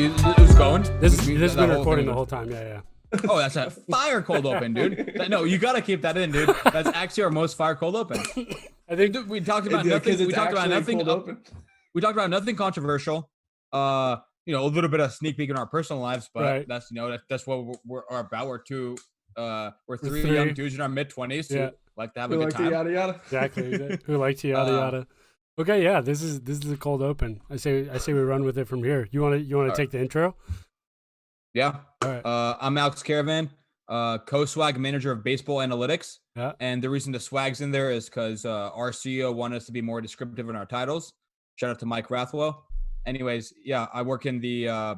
It was going. This has been recording the whole time. Yeah. Oh, that's a fire cold open, dude. No, you gotta keep that in, dude. That's actually our most fire cold open. I think We talked about nothing. We talked about nothing. Open. We talked about nothing controversial. A little bit of sneak peek in our personal lives, but Right. that's what we're about. We're three young dudes in our mid-20s who like to have a good time. Yada yada. Exactly. Who like to yada yada. Okay, yeah. This is a cold open. I say we run with it from here. You want to take the intro? Yeah. All right. I'm Alex Caravan, co-swag manager of baseball analytics. Yeah. And the reason the swag's in there is because our CEO wanted us to be more descriptive in our titles. Shout out to Mike Rathwell. Anyways, yeah, I work in the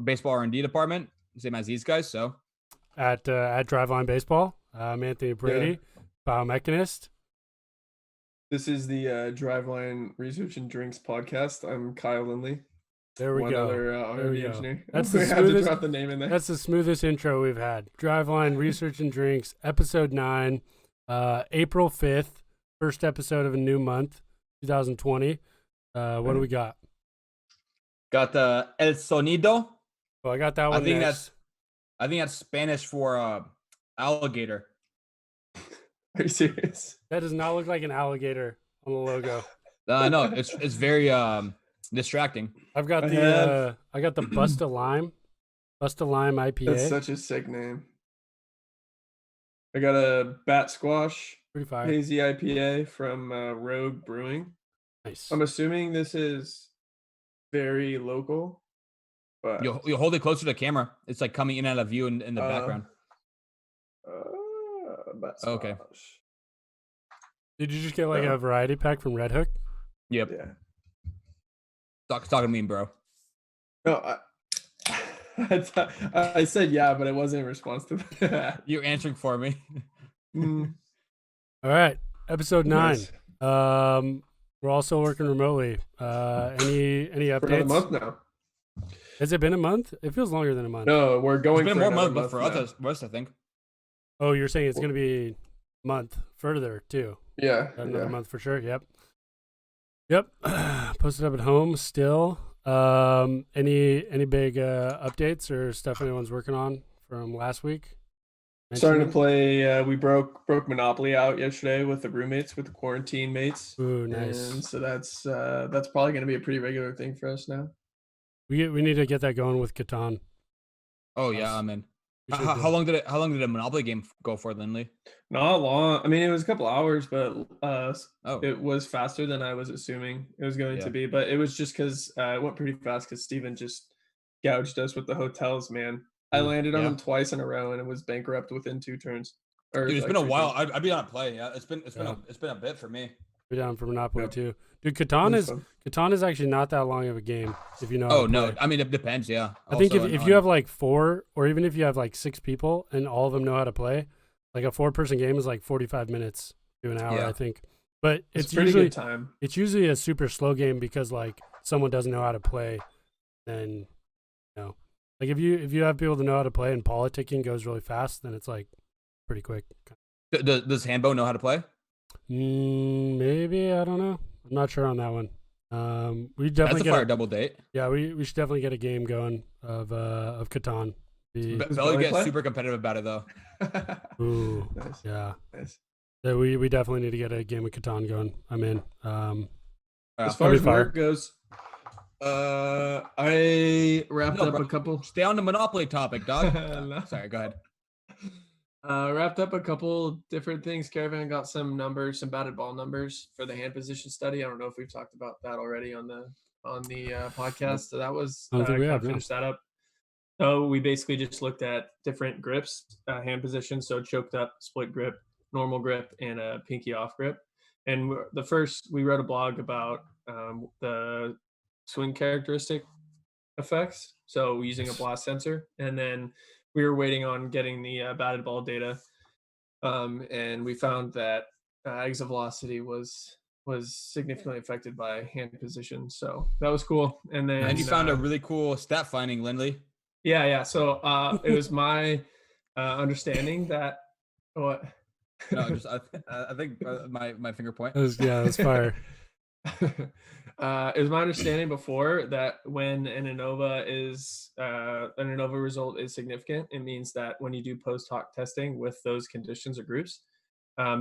baseball R&D department, same as these guys. So At Driveline Baseball, I'm Anthony Brady, biomechanist. This is the Driveline Research and Drinks podcast. I'm Kyle Lindley. There we One go. other There we R&D go. engineer. That's We the had to smoothest. drop the name in there. That's the smoothest intro we've had. Driveline Research and Drinks, episode 9, April 5th, first episode of a new month, 2020. What do we got? got the El Sonido. Well, I got that one. I think next. that's Spanish for alligator. Are you serious? That does not look like an alligator on the logo. No, it's very distracting. I've got I the have- Busta Lime IPA. That's such a sick name. I got a Bat Squash Pretty fire. Hazy IPA from Rogue Brewing. Nice. I'm assuming this is very local, but You'll hold it closer to the camera. It's like coming in out of view in the background. Bat Okay. Squash. Did you just get like a variety pack from Red Hook? Yep. Yeah. Talking to me, bro. No, I said yeah, but it wasn't in response to that. You're answering for me. Mm, All right, episode 9. nice. We're also working remotely. Any For another updates? month now. Has it been a month? It feels longer than a month. No, we're It's going been for more another months, but month for now. us, I think. Oh, you're saying it's going to be a month further too. Yeah. Another month for sure. Yep. Posted up at home still. Any big updates or stuff anyone's working on from last week? Starting to play. We broke Monopoly out yesterday with the roommates, with the quarantine mates. Ooh, nice. And so that's probably going to be a pretty regular thing for us now. We need to get that going with Catan. Oh yeah, I'm in. We should How long did a Monopoly game go for, Lindley? Not long. I mean, it was a couple hours, but Oh, it was faster than I was assuming it was going to be. But it was just because it went pretty fast because Steven just gouged us with the hotels, man. I landed on Yeah. him twice in a row and it was bankrupt within 2 turns. Or dude, it's like been a 3 while. turns. I'd be on a play. Yeah, it's been Yeah. a bit for me. be down for Monopoly Yep. too. Dude, It Catan was is fun. actually not that long of a game if you know. how Oh to no, play. I mean it depends. Yeah, I think Also if on- you have like 4, or even if you have like 6 people and all of them know how to play, like a 4-person game is like 45 minutes to an hour, Yeah. I think. But It's it's pretty usually good time. it's usually a super slow game because like someone doesn't know how to play, then like if you have people that know how to play and politicking goes really fast, then it's like pretty quick. Does Handbo know how to play? Maybe, I don't know. I'm not sure on that one. We That's definitely a fire double date. we should definitely get a game going of Catan. Belly Belly gets play? super competitive about it though. Ooh, Nice. yeah. Nice. Yeah, we definitely need to get a game of Catan going. I'm in. As far That'd as be fire. work goes, I wrapped No, up bro. a couple. Stay on the Monopoly topic, dog. No. Sorry, go ahead. Wrapped up a couple different things. Caravan got some numbers, some batted ball numbers for the hand position study. I don't know if we've talked about that already on the podcast. So that was I don't think we have, no. finished that up. So we basically just looked at different grips, hand positions. So choked up, split grip, normal grip, and a pinky off grip. And we wrote a blog about the swing characteristic effects. So using a blast sensor, and then we were waiting on getting the batted ball data, and we found that exit velocity was significantly affected by hand position. So that was cool. And then And you found a really cool stat finding, Lindley. yeah. So it was my understanding that what. No, just I think my finger point. That's fire. It was my understanding before that when an ANOVA result is significant, it means that when you do post hoc testing with those conditions or groups,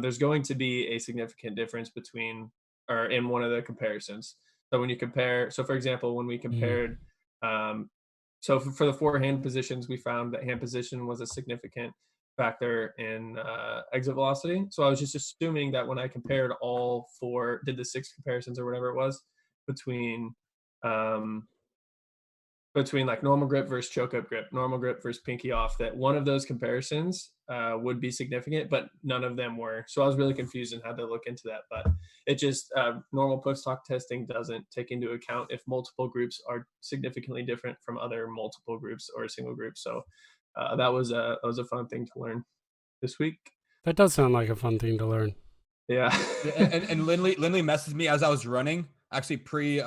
there's going to be a significant difference between or in one of the comparisons. So when you compare, so for example, when we compared, so for the 4 hand positions, we found that hand position was a significant factor in exit velocity. So I was just assuming that when I compared all 4, did the 6 comparisons or whatever it was between um, between like normal grip versus choke up grip, normal grip versus pinky off, that one of those comparisons would be significant, but none of them were. So I was really confused and had to look into that. But it just normal post hoc testing doesn't take into account if multiple groups are significantly different from other multiple groups or a single group. So that was a fun thing to learn this week. That does sound like a fun thing to learn. Yeah. and Lindley messaged me as I was running, actually pre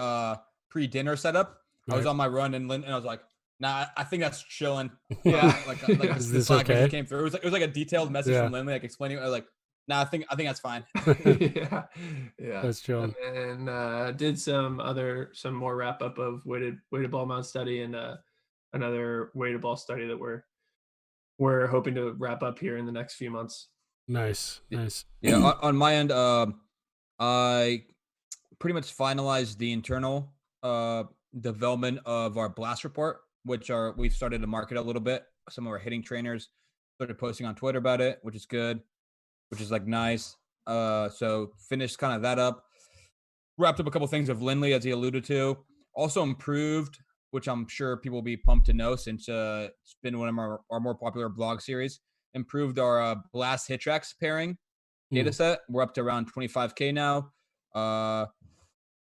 dinner setup. I was on my run and I was like, nah, I think that's chilling. Yeah. Like Is the this Slack okay? message came through. It was like a detailed message Yeah. from Lindley, like explaining. I was like, nah, I think that's fine. Yeah. That's chilling. And did some more wrap up of weighted ball mount study and another weighted ball study that we're hoping to wrap up here in the next few months. Nice. Yeah, on my end, I pretty much finalized the internal development of our blast report, which we've started to market a little bit. Some of our hitting trainers started posting on Twitter about it, which is good, which is like nice. So finished kind of that up. Wrapped up a couple things of Lindley, as he alluded to. Also improved, which I'm sure people will be pumped to know since it's been one of our more popular blog series. Improved our blast hit tracks pairing data set. We're up to around 25K now.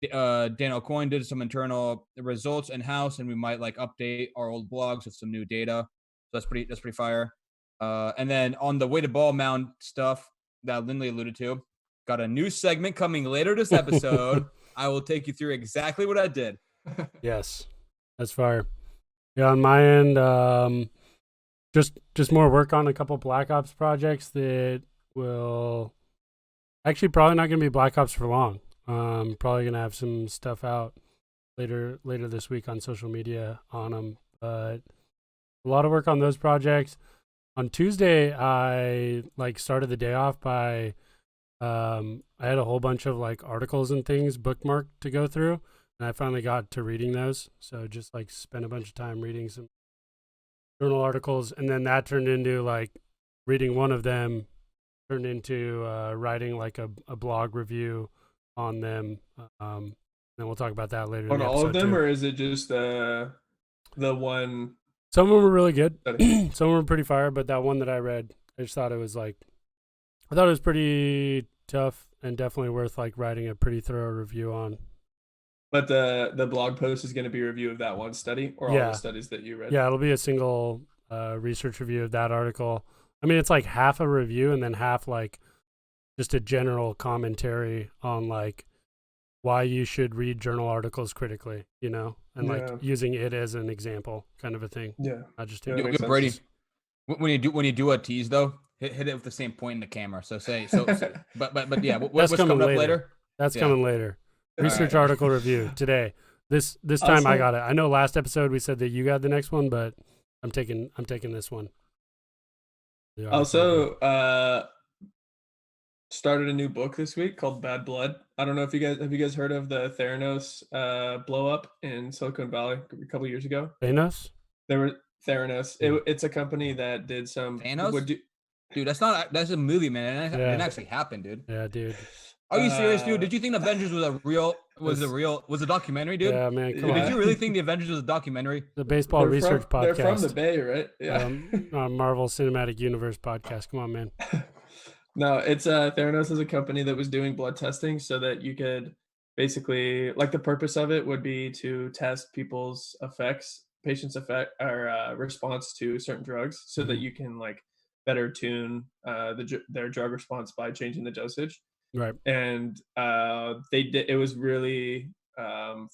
Dan O'Coin did some internal results in house, and we might like update our old blogs with some new data. So that's pretty fire. And then on the weighted ball mound stuff that Lindley alluded to, got a new segment coming later this episode. I will take you through exactly what I did. Yes, that's fire. Yeah, on my end, just more work on a couple Black Ops projects that will actually probably not going to be Black Ops for long. Probably going to have some stuff out later this week on social media on them. But a lot of work on those projects. On Tuesday, I started the day off by I had a whole bunch of articles and things bookmarked to go through, and I finally got to reading those. So just spent a bunch of time reading some journal articles, and then that turned into reading one of them turned into writing a blog review on them. Then we'll talk about that later. On all of them, too. or is it just the one? Some of them were really good. Some were pretty fire, but that one that I read, I just thought it was I thought it was pretty tough and definitely worth writing a pretty thorough review on. But the blog post is going to be a review of that one study or all the studies that you read? Yeah, it'll be a single research review of that article. I mean, it's half a review and then half just a general commentary on why you should read journal articles critically, and using it as an example, kind of a thing. Yeah, not just Brady. When you do a tease though, hit it with the same point in the camera. So but yeah, what's coming up later? That's coming later. Research article review today. This time I got it. I know last episode we said that you got the next one, but I'm taking this one. Also, started a new book this week called Bad Blood. I don't know if have you guys heard of the Theranos blow up in Silicon Valley a couple years ago? Theranos? Theranos. It's a company that did some Thanos? Dude, that's a movie, man. It didn't actually happen, dude. Yeah, dude. Are you serious, dude? Did you think Avengers was a documentary, dude? Yeah, man. Come on. Did you really think the Avengers was a documentary? The baseball research podcast. They're from the Bay, right? Yeah. Marvel Cinematic Universe podcast. Come on, man. No, it's Theranos is a company that was doing blood testing so that you could basically the purpose of it would be to test patients' effect or response to certain drugs so that you can better tune their drug response by changing the dosage. Right. And it was really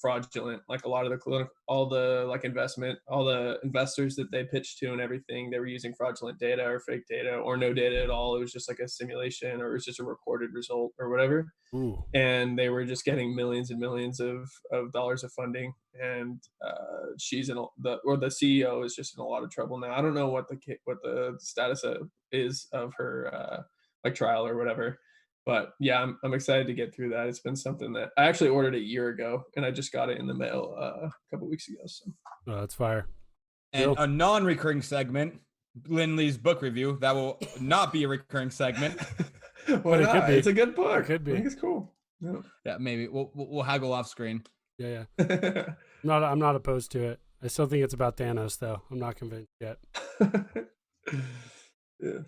fraudulent. Like a lot of all the investors that they pitched to and everything, they were using fraudulent data or fake data or no data at all. It was just like a simulation, or it was just a recorded result or whatever. Ooh. And they were just getting millions and millions of dollars of funding. And she's the CEO is just in a lot of trouble now. I don't know what the status is of her like trial or whatever. But yeah, I'm excited to get through that. It's been something that I actually ordered a year ago, and I just got it in the mail a couple weeks ago. So that's fire. And a non-recurring segment, Lindley's book review. That will not be a recurring segment. But it could be. It's a good book. It could be. I think it's cool. Yeah, maybe we'll haggle off screen. Yeah. I'm not opposed to it. I still think it's about Thanos, though. I'm not convinced yet. Yeah.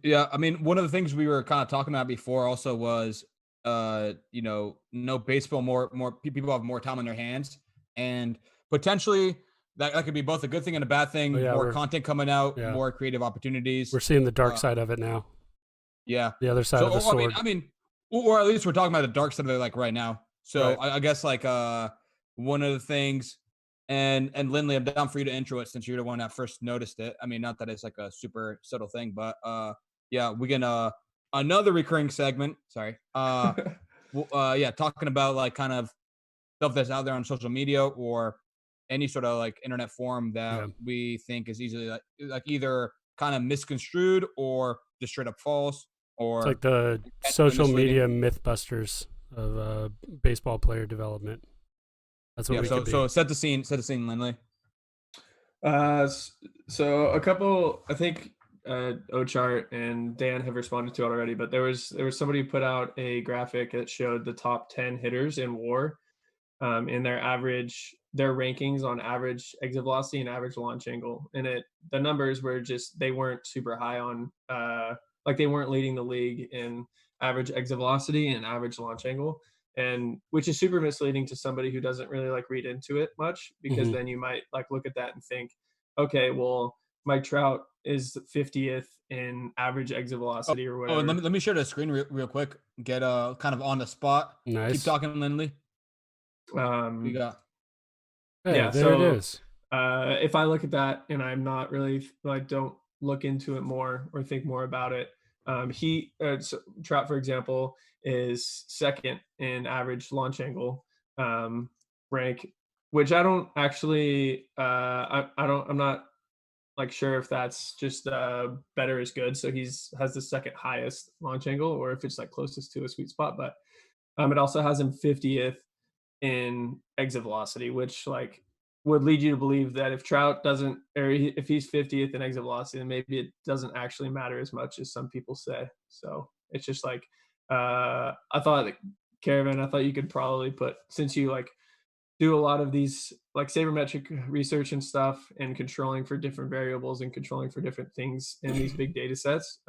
Yeah, I mean, one of the things we were kind of talking about before also was, no baseball, more people have more time on their hands, and potentially that could be both a good thing and a bad thing. More content coming out, more creative opportunities. We're seeing the dark side of it now. Yeah, the other side of the sword. I mean, or at least we're talking about the dark side of it, like right now. So I guess like one of the things, and Lindley, I'm down for you to intro it since you're the one that first noticed it. I mean, not that it's like a super subtle thing, but yeah, we can another recurring segment. Sorry. Talking about like kind of stuff that's out there on social media or any sort of like internet forum that we think is easily like either kind of misconstrued or just straight up false, or it's like the social media mythbusters of baseball player development. That's what we could be. So set the scene, Lindley. So a couple, I think Ochart and Dan have responded to it already, but there was somebody who put out a graphic that showed the top 10 hitters in WAR in their rankings on average exit velocity and average launch angle. And the numbers were just, they weren't super high on, like they weren't leading the league in average exit velocity and average launch angle. And which is super misleading to somebody who doesn't really like read into it much, because then you might like look at that and think, okay, well, Mike Trout is 50th in average exit velocity or whatever. Oh, let me share the screen real quick. Get kind of on the spot. Nice. Keep talking, Lindley. We got. Hey, there it is. If I look at that and I'm not really don't look into it more or think more about it, so Trout, for example, is second in average launch angle rank, which I don't actually I'm not like sure if that's just better is good, so has the second highest launch angle, or if it's like closest to a sweet spot. But it also has him 50th in exit velocity, which like would lead you to believe that if Trout doesn't, or if he's 50th in exit velocity, then maybe it doesn't actually matter as much as some people say. So it's just like, I thought Caravan, I thought you could probably put, since you like do a lot of these like sabermetric research and stuff and controlling for different variables and controlling for different things in these big data sets,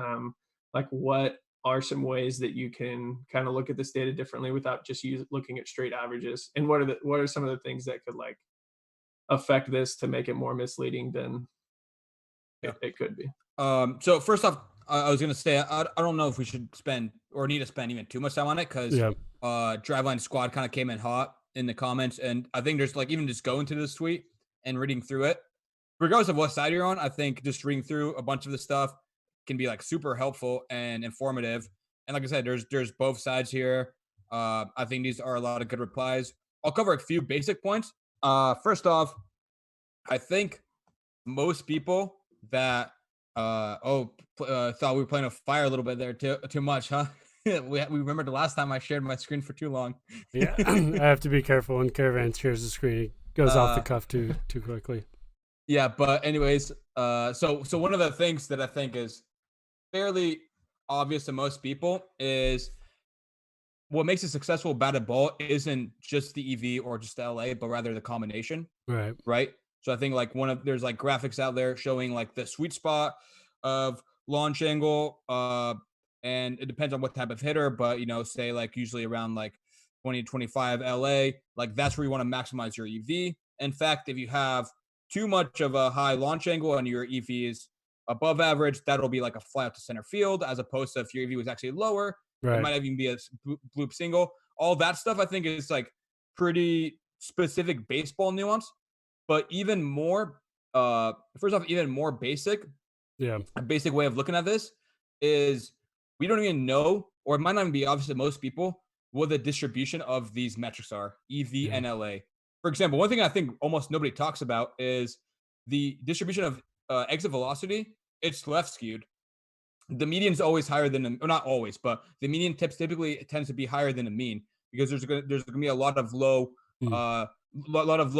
like what are some ways that you can kind of look at this data differently without just looking at straight averages? And what are some of the things that could like affect this to make it more misleading than it could be? So first off, I was going to say, I don't know if we should spend or need to spend even too much time on it, because Driveline Squad kind of came in hot in the comments. And I think there's like, even just going to this tweet and reading through it, regardless of what side you're on, I think just reading through a bunch of the stuff can be like super helpful and informative. And like I said, there's both sides here. I think these are a lot of good replies. I'll cover a few basic points. First off, I think most people that thought we were playing with fire a little bit there too much, huh? we remember the last time I shared my screen for too long. Yeah, I have to be careful when Caravan shares the screen. It goes off the cuff too quickly. Yeah, but anyways, so one of the things that I think is fairly obvious to most people is what makes a successful batted ball isn't just the EV or just the LA, but rather the combination. Right. So I think like there's like graphics out there showing like the sweet spot of launch angle, and it depends on what type of hitter, but say like usually around like 20 to 25 LA, like that's where you want to maximize your EV. In fact, if you have too much of a high launch angle and your EV is above average, that'll be like a fly out to center field, as opposed to if your EV was actually lower, it might even be a bloop single. All that stuff I think is like pretty specific baseball nuance, but even more, first off, even more basic. Yeah. A basic way of looking at this is we don't even know, or it might not even be obvious to most people, what the distribution of these metrics are, EV and LA. For example, one thing I think almost nobody talks about is the distribution of exit velocity. It's left skewed. The median is always higher than, or not always, but the median typically tends to be higher than the mean because there's gonna be a lot of low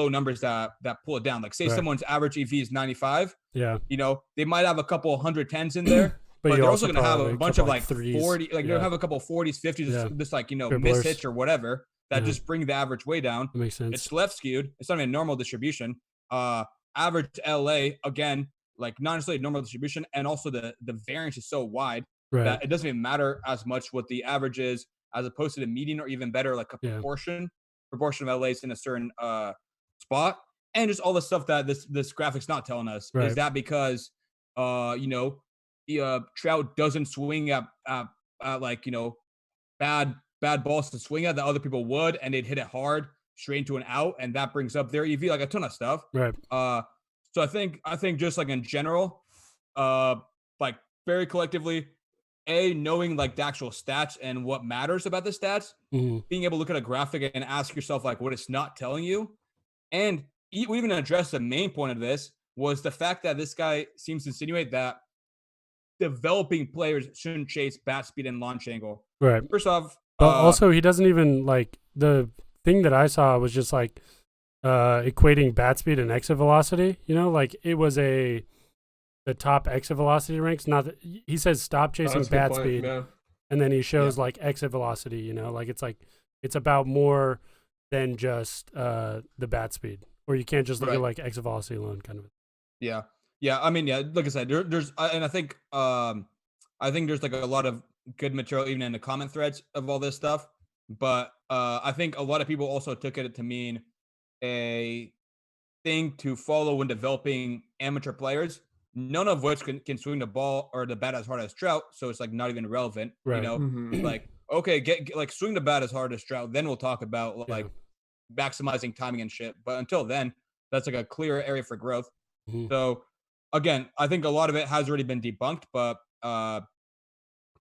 numbers that pull it down. Like say someone's average EV is 95. Yeah. You know, they might have a couple 110s in in there, but they're also going to have a bunch of like 40, like they'll have a couple 40s, 50s, just like, you know, miss hits or whatever that just bring the average way down. That makes sense. It's left skewed. It's not even a normal distribution. Average LA, again, like not necessarily normal distribution. And also the variance is so wide that it doesn't even matter as much what the average is as opposed to the median, or even better, like a proportion of LA's in a certain spot. And just all the stuff that this graphic's not telling us. Is that because you know, Trout doesn't swing at like, you know, bad balls to swing at that other people would, and they'd hit it hard straight into an out, and that brings up their EV, like a ton of stuff. So I think just like in general, like very collectively, knowing like the actual stats and what matters about the stats, being able to look at a graphic and ask yourself like what it's not telling you, and we even addressed the main point of this was the fact that this guy seems to insinuate that developing players shouldn't chase bat speed and launch angle. First off, but also he doesn't even, like, the thing that I saw was just like equating bat speed and exit velocity. You know, like it was the top exit velocity ranks. Not that, he says stop chasing bat speed, and then he shows like exit velocity. You know, like it's about more than just the bat speed. Or you can't just look at like exit velocity alone, kind of. Yeah. I mean, like I said, there's, and I think there's like a lot of good material even in the comment threads of all this stuff. But I think a lot of people also took it to mean a thing to follow when developing amateur players, none of which can swing the ball or the bat as hard as Trout. So it's like not even relevant. You know, like, okay, get like swing the bat as hard as Trout. Then we'll talk about like maximizing timing and shit. But until then, that's like a clear area for growth. So again, I think a lot of it has already been debunked, but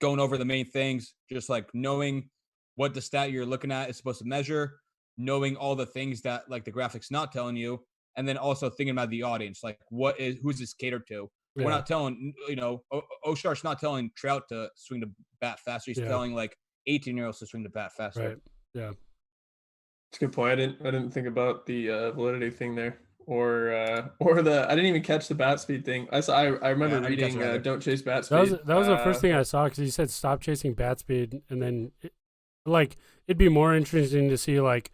going over the main things, just like knowing what the stat you're looking at is supposed to measure, knowing all the things that like the graphic's not telling you, and then also thinking about the audience, like who's this catered to? We're not telling, you know, Oshar's not telling Trout to swing the bat faster. He's telling like 18-year-olds to swing the bat faster. That's a good point. I didn't think about the validity thing there, or the I didn't even catch the bat speed thing. I remember reading don't chase bat speed. That was the first thing I saw, because he said stop chasing bat speed, and then like it'd be more interesting to see like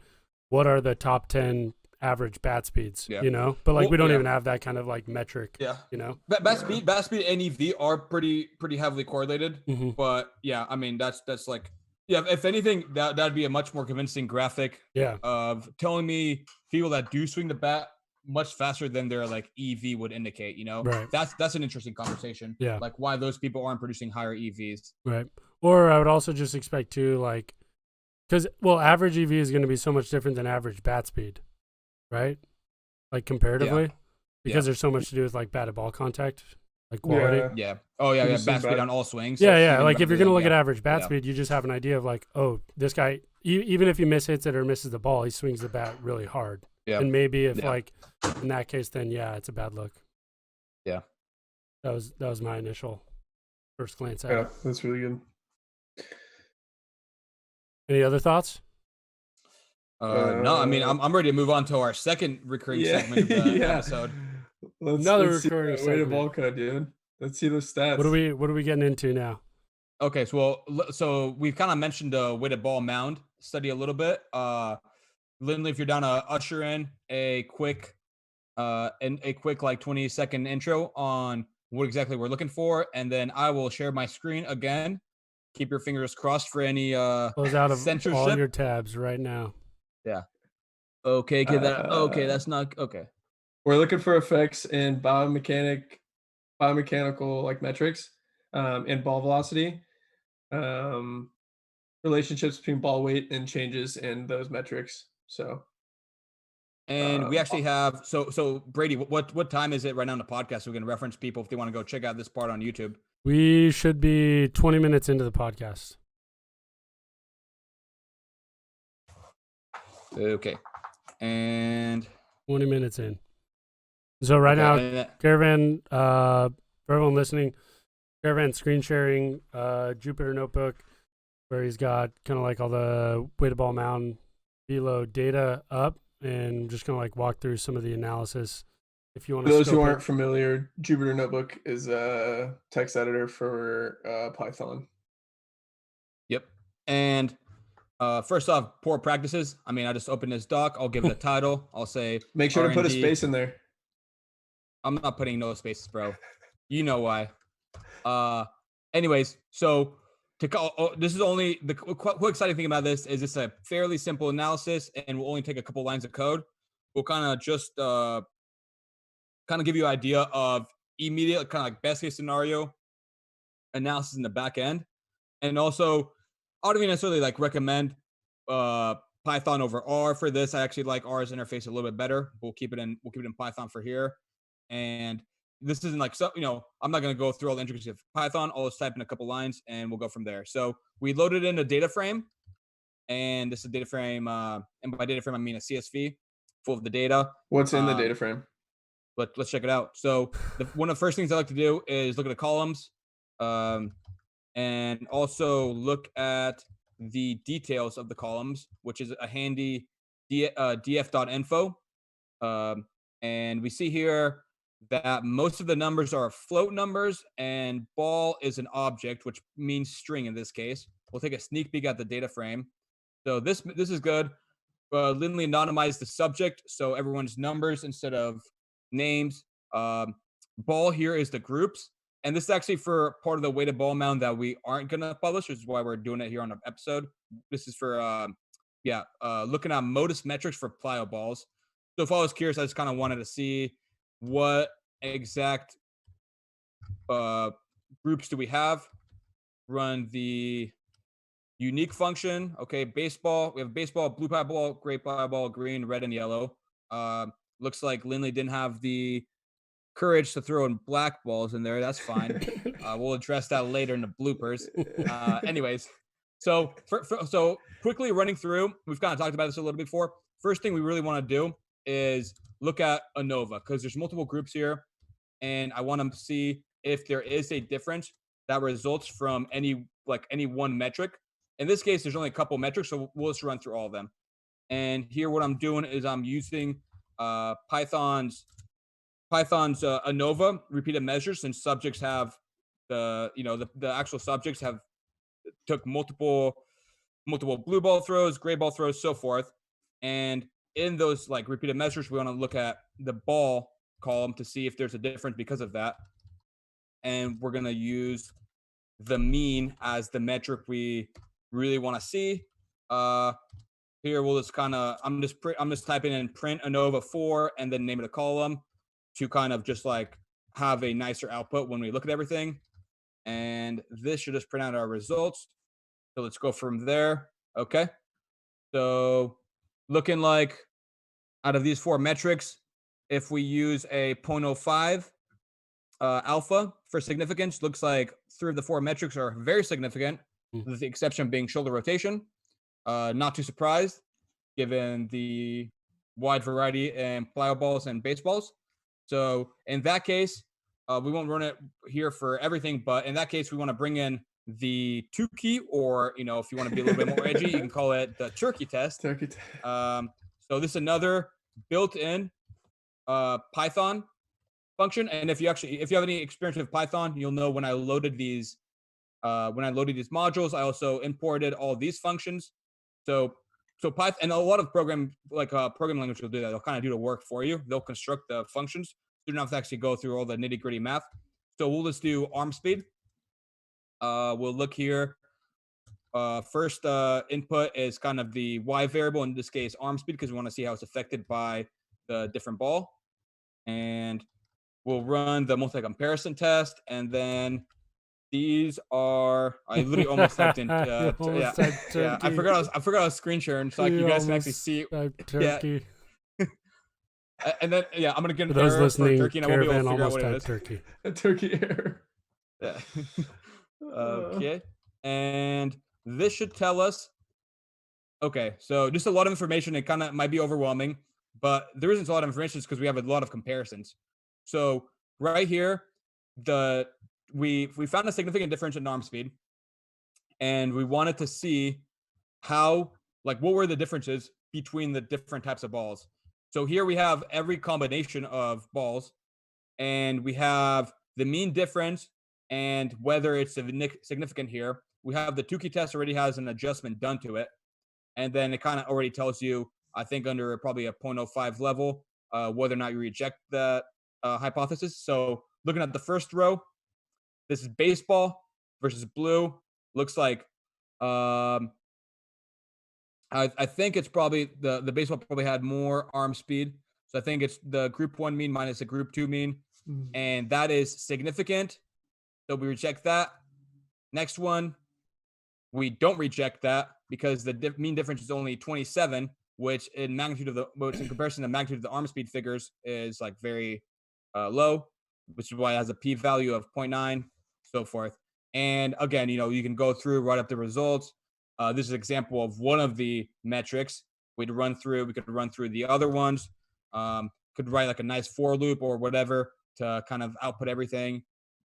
what are the top 10 average bat speeds, you know, but like we don't even have that kind of like metric. You know, bat speed and EV are pretty heavily correlated. But yeah, I mean that's like, if anything, that'd be a much more convincing graphic of telling me people that do swing the bat much faster than their like EV would indicate, you know. That's an interesting conversation. Like why those people aren't producing higher EVs. Or I would also just expect to, like, because average EV is going to be so much different than average bat speed, right? Like comparatively, because there's so much to do with like bat to ball contact, like quality. Bat speed on all swings. Like if you're going to look at average bat speed, you just have an idea of like, oh, this guy, even if he mishits it or misses the ball, he swings the bat really hard. And maybe if like in that case, then it's a bad look. That was my initial first glance at it. That's really good. Any other thoughts? No, I mean I'm ready to move on to our second recurring segment of the episode. Let's recurring segment. Way to ball code, dude. Let's see those stats. What are we getting into now? Okay, so we've kind of mentioned the weighted ball mound study a little bit. Lindley, if you're down to usher in a quick like 20-second intro on what exactly we're looking for, and then I will share my screen again. Keep your fingers crossed for any close out of censorship. All your tabs right now. Okay, that's not okay. We're looking for effects in biomechanical like metrics, and ball velocity, relationships between ball weight and changes in those metrics. So. And we actually have so Brady, what time is it right now on the podcast? So we can reference people if they want to go check out this part on YouTube. We should be 20 minutes into the podcast. Okay. And 20 minutes in. So right now, Caravan, for everyone listening, Caravan screen sharing Jupyter Notebook where he's got kind of like all the weighted ball mound velo data up, and I'm just going to like walk through some of the analysis. If you want to, for those who aren't familiar, Jupyter Notebook is a text editor for Python. Yep. And first off, poor practices. I mean, I just opened this doc. I'll give it a title. I'll say make sure R&D. to put a space in there. I'm not putting no spaces, bro. You know why. Anyways, so this is only the quick exciting thing about this is it's a fairly simple analysis, and we'll only take a couple lines of code. We'll kind of just kind of give you an idea of immediate kind of like best case scenario analysis in the back end, and also I don't even necessarily like recommend Python over R for this. I actually like R's interface a little bit better. We'll keep it in Python for here. And this isn't like, so, I'm not going to go through all the intricacies of Python. I'll just type in a couple lines and we'll go from there. So we loaded in a data frame, and this is a data frame. And by data frame, I mean a CSV full of the data. What's in the data frame? But let's check it out. So one of the first things I like to do is look at the columns, and also look at the details of the columns, which is a handy df.info. And we see here that most of the numbers are float numbers, and ball is an object, which means string in this case. We'll take a sneak peek at the data frame. So this is good. Lindley anonymized the subject, so everyone's numbers instead of names. Ball here is the groups, and this is actually for part of the weighted ball mound that we aren't going to publish, which is why we're doing it here on an episode. This is for looking at modus metrics for plyo balls. So if I was curious, I just kind of wanted to see what exact groups do we have. Run the unique function. Okay, baseball. We have baseball, blue plyo ball, gray plyo ball, green, red, and yellow. Looks like Lindley didn't have the courage to throw in black balls in there. That's fine. We'll address that later in the bloopers. Anyways, so so quickly running through, we've kind of talked about this a little bit before. First thing we really want to do is look at ANOVA, because there's multiple groups here, and I want to see if there is a difference that results from any one metric. In this case, there's only a couple metrics, so we'll just run through all of them. And here, what I'm doing is I'm using Python's ANOVA repeated measures, since subjects have the actual subjects have took multiple blue ball throws, gray ball throws, so forth. And in those like repeated measures, we want to look at the ball column to see if there's a difference because of that. And we're going to use the mean as the metric we really want to see. Here we'll just kind of, I'm just typing in print ANOVA 4 and then name of the column to kind of just like have a nicer output when we look at everything. And this should just print out our results. So let's go from there. Okay. So looking like out of these four metrics, if we use a 0.05 alpha for significance, looks like 3 of the 4 metrics are very significant, with the exception being shoulder rotation. Not too surprised, given the wide variety in plyo balls and baseballs. So in that case, we won't run it here for everything, but in that case, we want to bring in the Tukey, or if you want to be a little bit more edgy, you can call it the turkey test. So this is another built-in Python function, and if you have any experience with Python, you'll know when I loaded these modules, I also imported all these functions. So Python, and a lot of programming language will do that. They'll kind of do the work for you. They'll construct the functions. So you don't have to actually go through all the nitty-gritty math. So we'll just do arm speed. We'll look here. First input is kind of the Y variable, in this case arm speed, because we want to see how it's affected by the different ball. And we'll run the multi-comparison test, and then These are. I literally almost typed in. You almost typed yeah. I turkey. forgot I was screen sharing, so like you guys can actually almost see. typed Yeah. turkey. And then I'm gonna get For an those error for listening, turkey, and I won't be able Caravan to figure out almost what it typed is. turkey. A turkey error. Yeah. Okay. And this should tell us. Okay, so just a lot of information. It kind of might be overwhelming, but there isn't a lot of information because we have a lot of comparisons. So right here, we found a significant difference in arm speed, and we wanted to see how, like, what were the differences between the different types of balls. So here we have every combination of balls, and we have the mean difference and whether it's significant here. We have the Tukey test already has an adjustment done to it. And then it kind of already tells you, I think, under probably a 0.05 level, whether or not you reject that hypothesis. So looking at the first row, this is baseball versus blue. Looks like I think it's probably the baseball probably had more arm speed. So I think it's the group 1 mean minus the group 2 mean. And that is significant. So we reject that. Next one, we don't reject that because the mean difference is only 27, which in comparison to the magnitude of the arm speed figures is like very low, which is why it has a p-value of 0.9, so forth. And again, you can go through, write up the results. This is an example of one of the metrics we could run through. We could run through the other ones. Could write like a nice for loop or whatever to kind of output everything.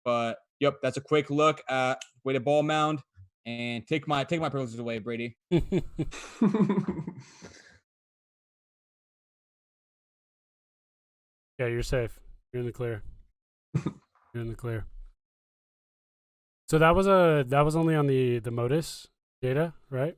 But yep, that's a quick look at weighted ball mound. And take my privileges away, Brady. Yeah, you're safe. You're in the clear. You're in the clear. So that was only on the Modus data, right?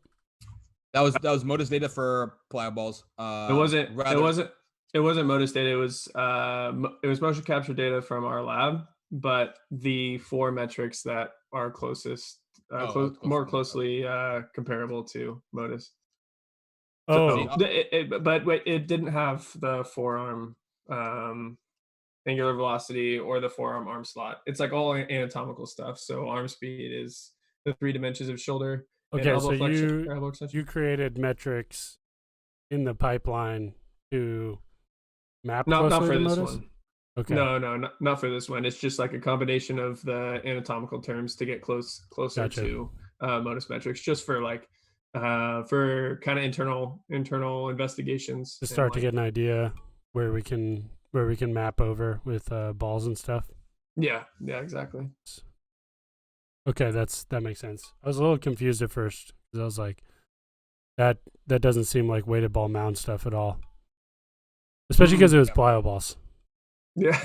That was Modus data for plyo balls. It wasn't Modus data. It was motion capture data from our lab, but the 4 metrics that are closest, more closely comparable to Modus. Oh, So, but it didn't have the forearm angular velocity or the forearm arm slot. It's like all anatomical stuff. So arm speed is the 3 dimensions of shoulder. okay. Elbow So flexion, elbow extension. you created metrics in the pipeline to map not closely for to this Modus? one. Okay. No, not for this one. It's just like a combination of the anatomical terms to get closer Gotcha. to Modus metrics, just for like for kind of internal investigations To start to get an idea where we can map over with balls and stuff. Yeah, exactly. Okay, that makes sense. I was a little confused at first because I was like, that doesn't seem like weighted ball mound stuff at all, especially because it was plyo balls. Yeah,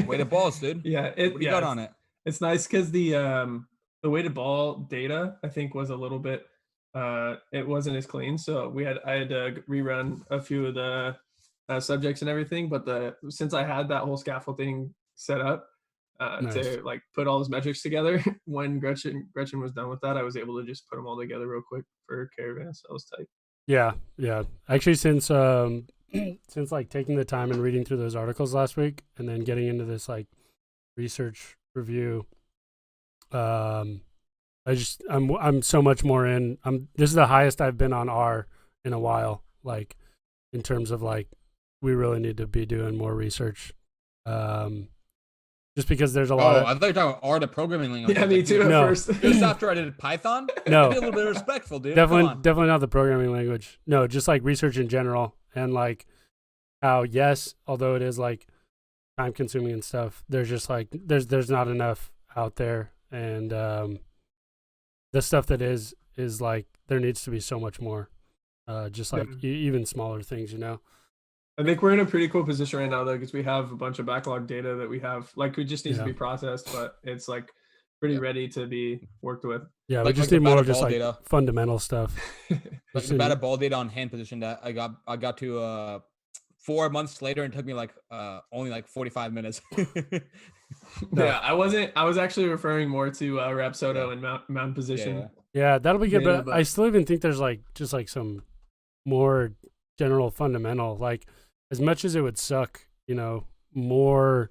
weighted balls, dude. Yeah, what do you got on it? It's nice because the weighted ball data I think was a little bit it wasn't as clean, so I had to rerun a few of the subjects and everything, but since I had that whole scaffolding set up Nice. to like put all those metrics together, when Gretchen was done with that, I was able to just put them all together real quick for Caravan. So it was tight. Yeah. Actually, since like taking the time and reading through those articles last week, and then getting into this like research review, I'm so much more in. This is the highest I've been on R in a while. Like in terms of like, we really need to be doing more research. Just because there's a lot of... I thought you were talking about R, the programming language. Yeah, me too at first. Just after I did Python? No. Be a little bit respectful, dude. Definitely not the programming language. No, just like research in general. And like how, yes, although it is like time consuming and stuff, there's just like, there's not enough out there. And the stuff that is like, there needs to be so much more. Just like even smaller things, I think we're in a pretty cool position right now, though, because we have a bunch of backlog data that we have. Like, it just needs to be processed, but it's like pretty ready to be worked with. Yeah, like, we just like need more just like data. Fundamental stuff. Like the batted ball data on hand position that I got to 4 months later, and it took me like only like 45 minutes. Yeah, I was actually referring more to Rapsodo and mound position. Yeah, that'll be good. But I still even think there's like just like some more general fundamental, like as much as it would suck, more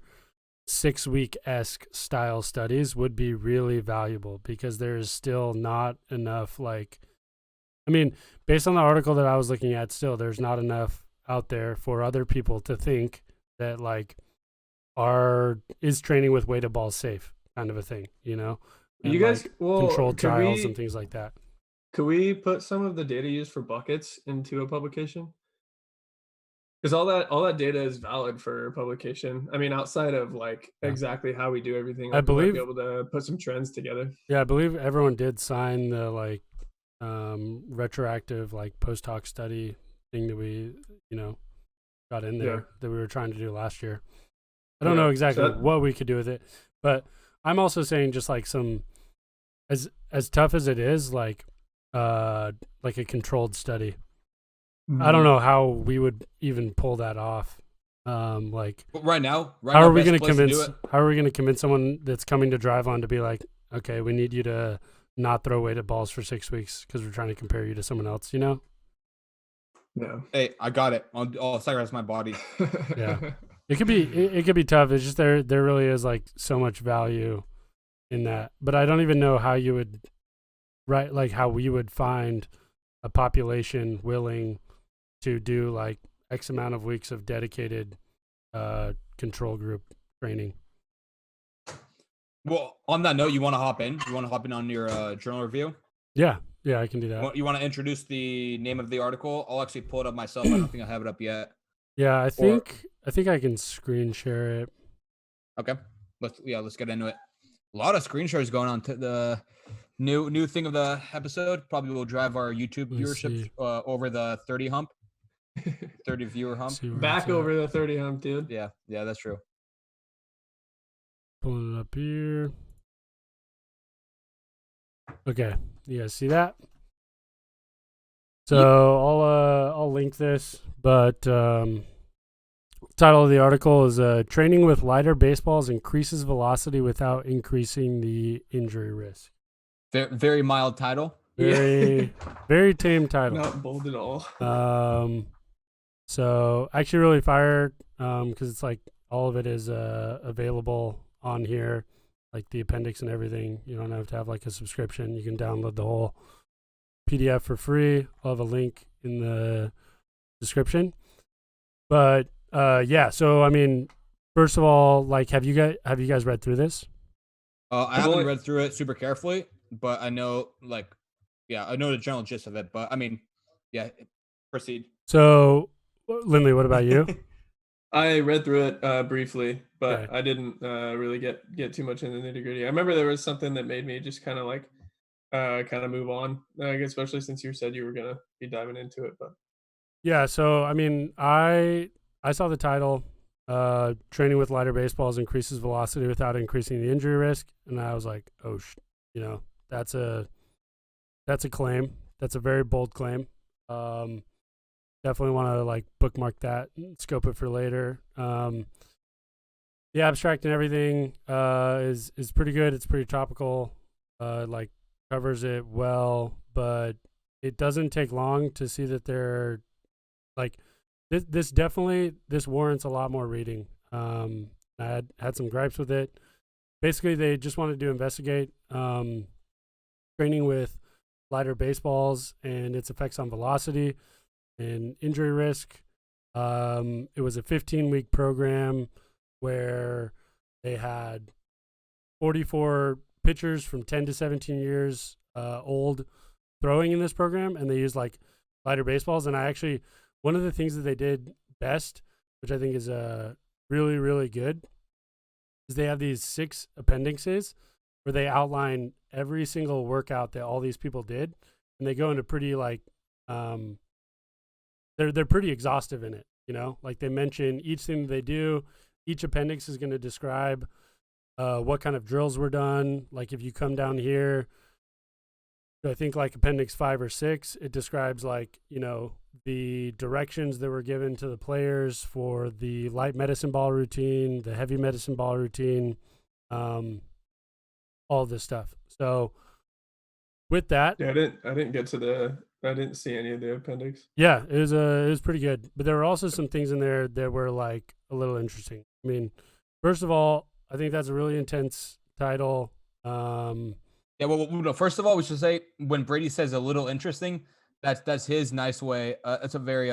6-week-esque style studies would be really valuable, because there's still not enough, like, I mean, based on the article that I was looking at, still there's not enough out there for other people to think that like is training with weighted balls safe, kind of a thing, you know? And You guys, like well, controlled could trials and we things like that. could we put some of the data used for buckets into a publication? Because all that data is valid for publication. I mean, outside of like Yeah. exactly how we do everything, I like, we might believe- be able to put some trends together. Yeah, I believe everyone did sign the like retroactive like post hoc study thing that we, you know, got in there Yeah. that we were trying to do last year. I don't Yeah, know so exactly that- what we could do with it, but I'm also saying just like some as tough as it is, like a controlled study. I don't know how we would even pull that off. Like But right now, how are we best going to place convince? do it- How are we going to convince someone that's coming to Driveline to be like, okay, we need you to not throw weighted balls for 6 weeks because we're trying to compare you to someone else, you know? Yeah. Hey, I got it. I'll sacrifice my body. Yeah. It could be tough. It's just there really is like so much value in that. But I don't even know how you would how we would find a population willing to do like X amount of weeks of dedicated control group training. Well, on that note, you want to hop in? You want to hop in on your journal review? Yeah, I can do that. You want to introduce the name of the article? I'll actually pull it up myself. I don't think I have it up yet. Yeah, I think I can screen share it. Okay, let's get into it. A lot of screen shares going on to the new thing of the episode. Probably will drive our YouTube viewership over the 30 hump, 30 viewer hump. Back over the 30 hump, dude. Yeah, that's true. Pulling it up here. Okay, you guys see that? So I'll link this, but title of the article is "Training with lighter baseballs increases velocity without increasing the injury risk." Very mild title. Very tame title. Not bold at all. So actually really fire because it's like all of it is available on here, like the appendix and everything. You don't have to have like a subscription. You can download the whole PDF for free. I'll have a link in the description. But yeah, so I mean, first of all, like have you guys read through this? I haven't read through it super carefully, but I know I know the general gist of it. But I mean, yeah, proceed. So Lindley, what about you? I read through it briefly, but Okay. I didn't really get too much in the nitty gritty. I remember there was something that made me just kind of like move on, especially since you said you were gonna be diving into it. But Yeah, so I mean, I saw the title, "Training with lighter baseballs increases velocity without increasing the injury risk," and I was like, "Oh, you know, that's a claim. That's a very bold claim. Definitely want to like bookmark that and scope it for later." The abstract and everything is pretty good. It's pretty topical. Like covers it well, but it doesn't take long to see that they're like this warrants a lot more reading. I had some gripes with it. Basically, they just wanted to investigate training with lighter baseballs and its effects on velocity and injury risk. It was a 15-week program where they had 44 pitchers from 10 to 17 years old throwing in this program, and they used like lighter baseballs. And one of the things that they did best, which I think is really, really good, is they have these 6 appendices where they outline every single workout that all these people did, and they go into pretty like they're pretty exhaustive in it, you know, like they mention each thing they do. Each appendix is going to describe what kind of drills were done. Like if you come down here, I think like appendix 5 or 6, it describes like, you know, the directions that were given to the players for the light medicine ball routine, the heavy medicine ball routine, all this stuff. So with that, yeah, I didn't see any of the appendix. yeah, it was pretty good. But there were also some things in there that were like a little interesting. I mean, first of all, I think that's a really intense title. Yeah, well, no, first of all, we should say when Brady says a little interesting, that's his nice way. It's a very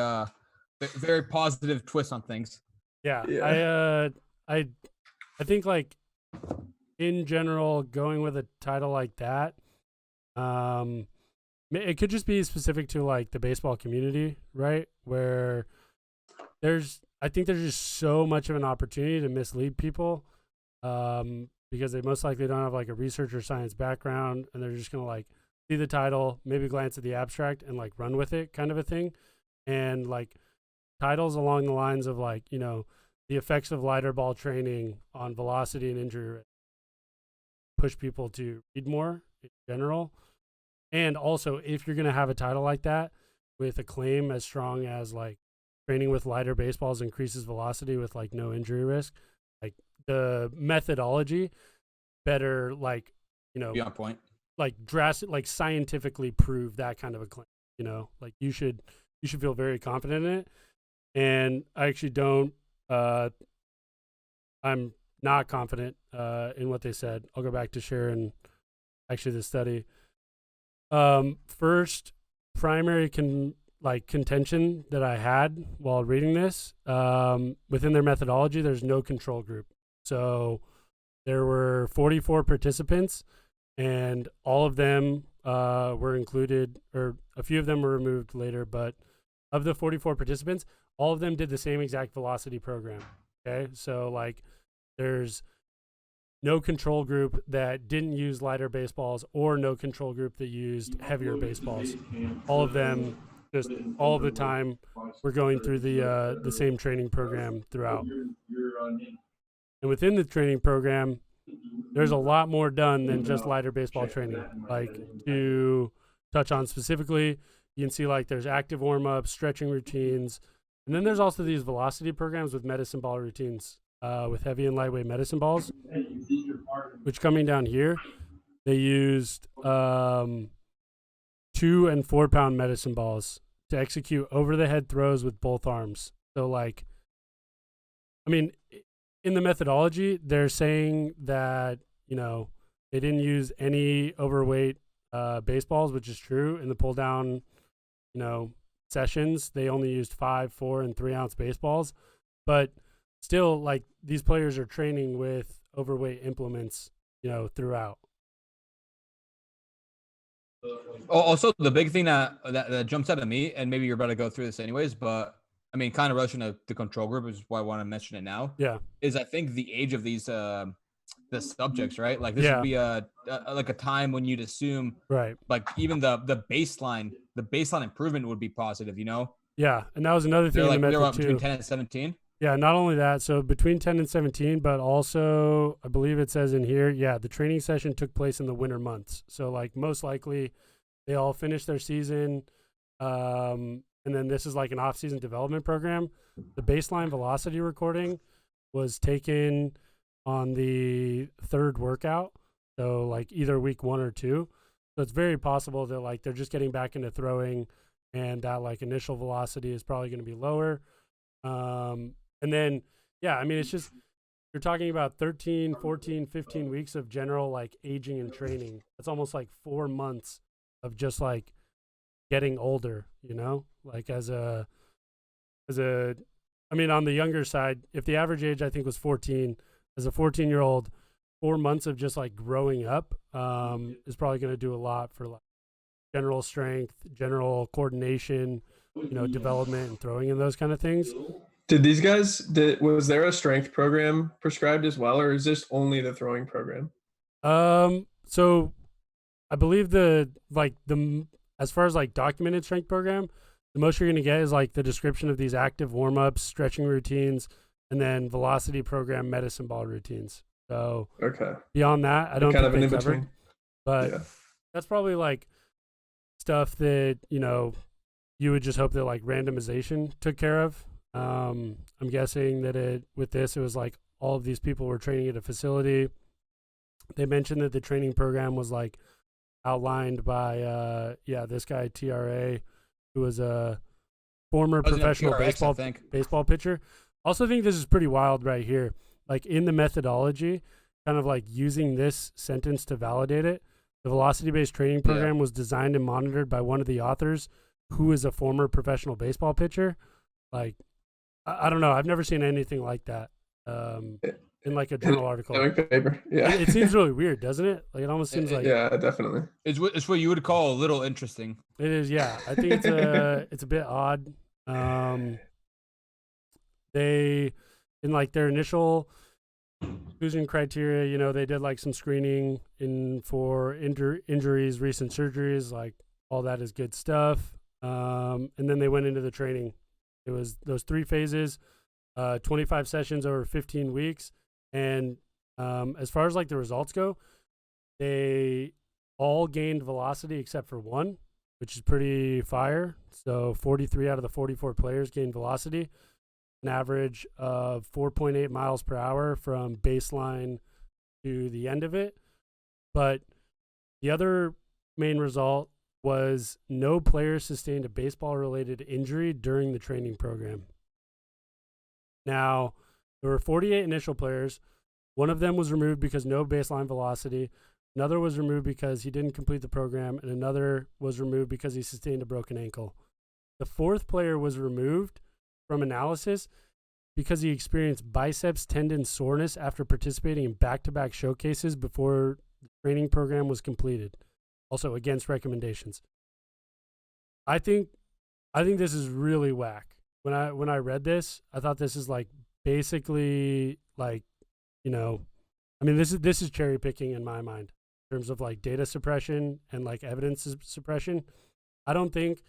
very positive twist on things. Yeah. I think like in general, going with a title like that, it could just be specific to like the baseball community, right? Where I think there's just so much of an opportunity to mislead people, because they most likely don't have like a research or science background, and they're just gonna like see the title, maybe glance at the abstract, and like run with it, kind of a thing. And like titles along the lines of like, you know, the effects of lighter ball training on velocity and injury risk push people to read more in general. And also, if you're going to have a title like that with a claim as strong as like training with lighter baseballs increases velocity with like no injury risk, like the methodology better, like, you know, Be on point. like drastic, like scientifically prove that kind of a claim, you know, like you should feel very confident in it. And I actually don't, I'm not confident in what they said. I'll go back to sharing actually the study. First primary contention that I had while reading this, within their methodology, there's no control group. So there were 44 participants, and all of them were included, or a few of them were removed later, but of the 44 participants, all of them did the same exact velocity program. Okay, so like there's no control group that didn't use lighter baseballs, or no control group that used heavier baseballs. All of them, just all of the time, were going through the same training program throughout. And within the training program, there's a lot more done than just lighter baseball training. Like, to touch on specifically, you can see like there's active warm-ups, stretching routines, and then there's also these velocity programs with medicine ball routines, with heavy and lightweight medicine balls, which coming down here, they used 2 and 4 pound medicine balls to execute over the head throws with both arms. So like, I mean, in the methodology, they're saying that, you know, they didn't use any overweight baseballs, which is true. In the pull down, you know, sessions, they only used 5, 4, and 3 ounce baseballs, but still, like, these players are training with overweight implements, you know, throughout. Also, the big thing that jumps out at me, and maybe you're about to go through this anyways, but I mean, kind of rushing to the control group is why I want to mention it now. Yeah, is I think the age of these the subjects, right? Like this would be like a time when you'd assume, right, like even the baseline improvement would be positive, you know? Yeah, and that was another thing in the they're method up too. between 10 and 17. Yeah, not only that, so between 10 and 17, but also I believe it says in here, yeah, the training session took place in the winter months. So like most likely they all finished their season, and then this is like an off-season development program. The baseline velocity recording was taken on the 3rd workout, so like either week 1 or 2. So it's very possible that like they're just getting back into throwing, and that like initial velocity is probably going to be lower. And then, yeah, I mean, it's just, you're talking about 13, 14, 15 weeks of general like aging and training. That's almost like 4 months of just like getting older, you know, like as a, I mean, on the younger side, if the average age I think was 14, as a 14-year-old, 4 months of just like growing up, is probably going to do a lot for like general strength, general coordination, you know, development and throwing and those kind of things. Did these guys, was there a strength program prescribed as well, or is this only the throwing program? So I believe as far as like documented strength program, the most you're going to get is like the description of these active warm-ups, stretching routines, and then velocity program medicine ball routines. So okay, beyond that, I don't kind think of they in covered, between. but Yeah. that's probably like stuff that, you know, you would just hope that like randomization took care of. I'm guessing that with this, it was like all of these people were training at a facility. They mentioned that the training program was like outlined by, this guy, TRA, who was a former professional TRX, baseball pitcher. Also think this is pretty wild right here. like in the methodology, kind of like using this sentence to validate it. The velocity-based training program was designed and monitored by one of the authors who is a former professional baseball pitcher. Like, I don't know. I've never seen anything like that in like a journal article. Paper. Yeah. It seems really weird, doesn't it? Like it almost seems like yeah, definitely. It's what you would call a little interesting. it is. Yeah, I think it's a bit odd. They in like their initial exclusion criteria, you know, they did like some screening for injuries, recent surgeries, like all that is good stuff. And then they went into the training. It was those 3 phases, 25 sessions over 15 weeks. And as far as like the results go, they all gained velocity except for one, which is pretty fire. So 43 out of the 44 players gained velocity, an average of 4.8 miles per hour from baseline to the end of it. But the other main result was no player sustained a baseball-related injury during the training program. Now, there were 48 initial players. One of them was removed because no baseline velocity. Another was removed because he didn't complete the program, and another was removed because he sustained a broken ankle. The 4th player was removed from analysis because he experienced biceps tendon soreness after participating in back-to-back showcases before the training program was completed. Also against recommendations. I think this is really whack. When I read this, I thought this is like basically like, you know, I mean this is cherry picking in my mind in terms of like data suppression and like evidence suppression. I don't think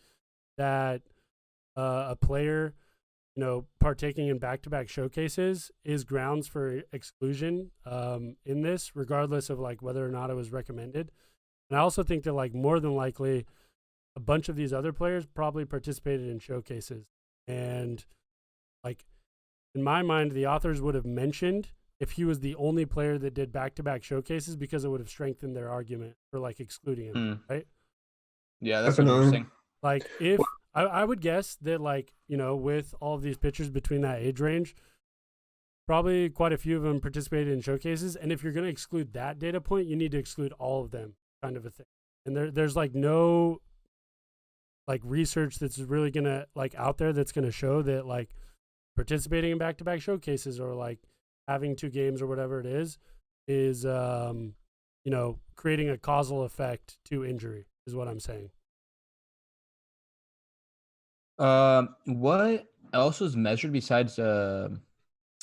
that a player, you know, partaking in back-to-back showcases is grounds for exclusion in this, regardless of like whether or not it was recommended. And I also think that like more than likely a bunch of these other players probably participated in showcases. And like in my mind, the authors would have mentioned if he was the only player that did back-to-back showcases because it would have strengthened their argument for like excluding him, right? Yeah, that's interesting. Like if I would guess that like, you know, with all of these pitchers between that age range, probably quite a few of them participated in showcases. And if you're going to exclude that data point, you need to exclude all of them, kind of a thing. And there's like no like research that's really going to like out there that's going to show that like participating in back-to-back showcases or like having 2 games or whatever it is you know, creating a causal effect to injury is what I'm saying. What else was measured besides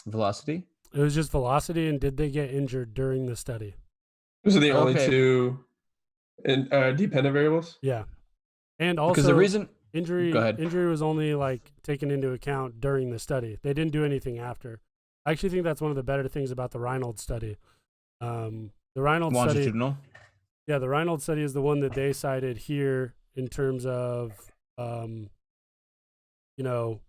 velocity? It was just velocity and did they get injured during the study? Those are the only 2 dependent variables? Yeah. And also because the reason injury was only like taken into account during the study. They didn't do anything after. I actually think that's one of the better things about the Reynolds study. The Reynolds study, yeah, the Reynolds study is the one that they cited here in terms of, you know,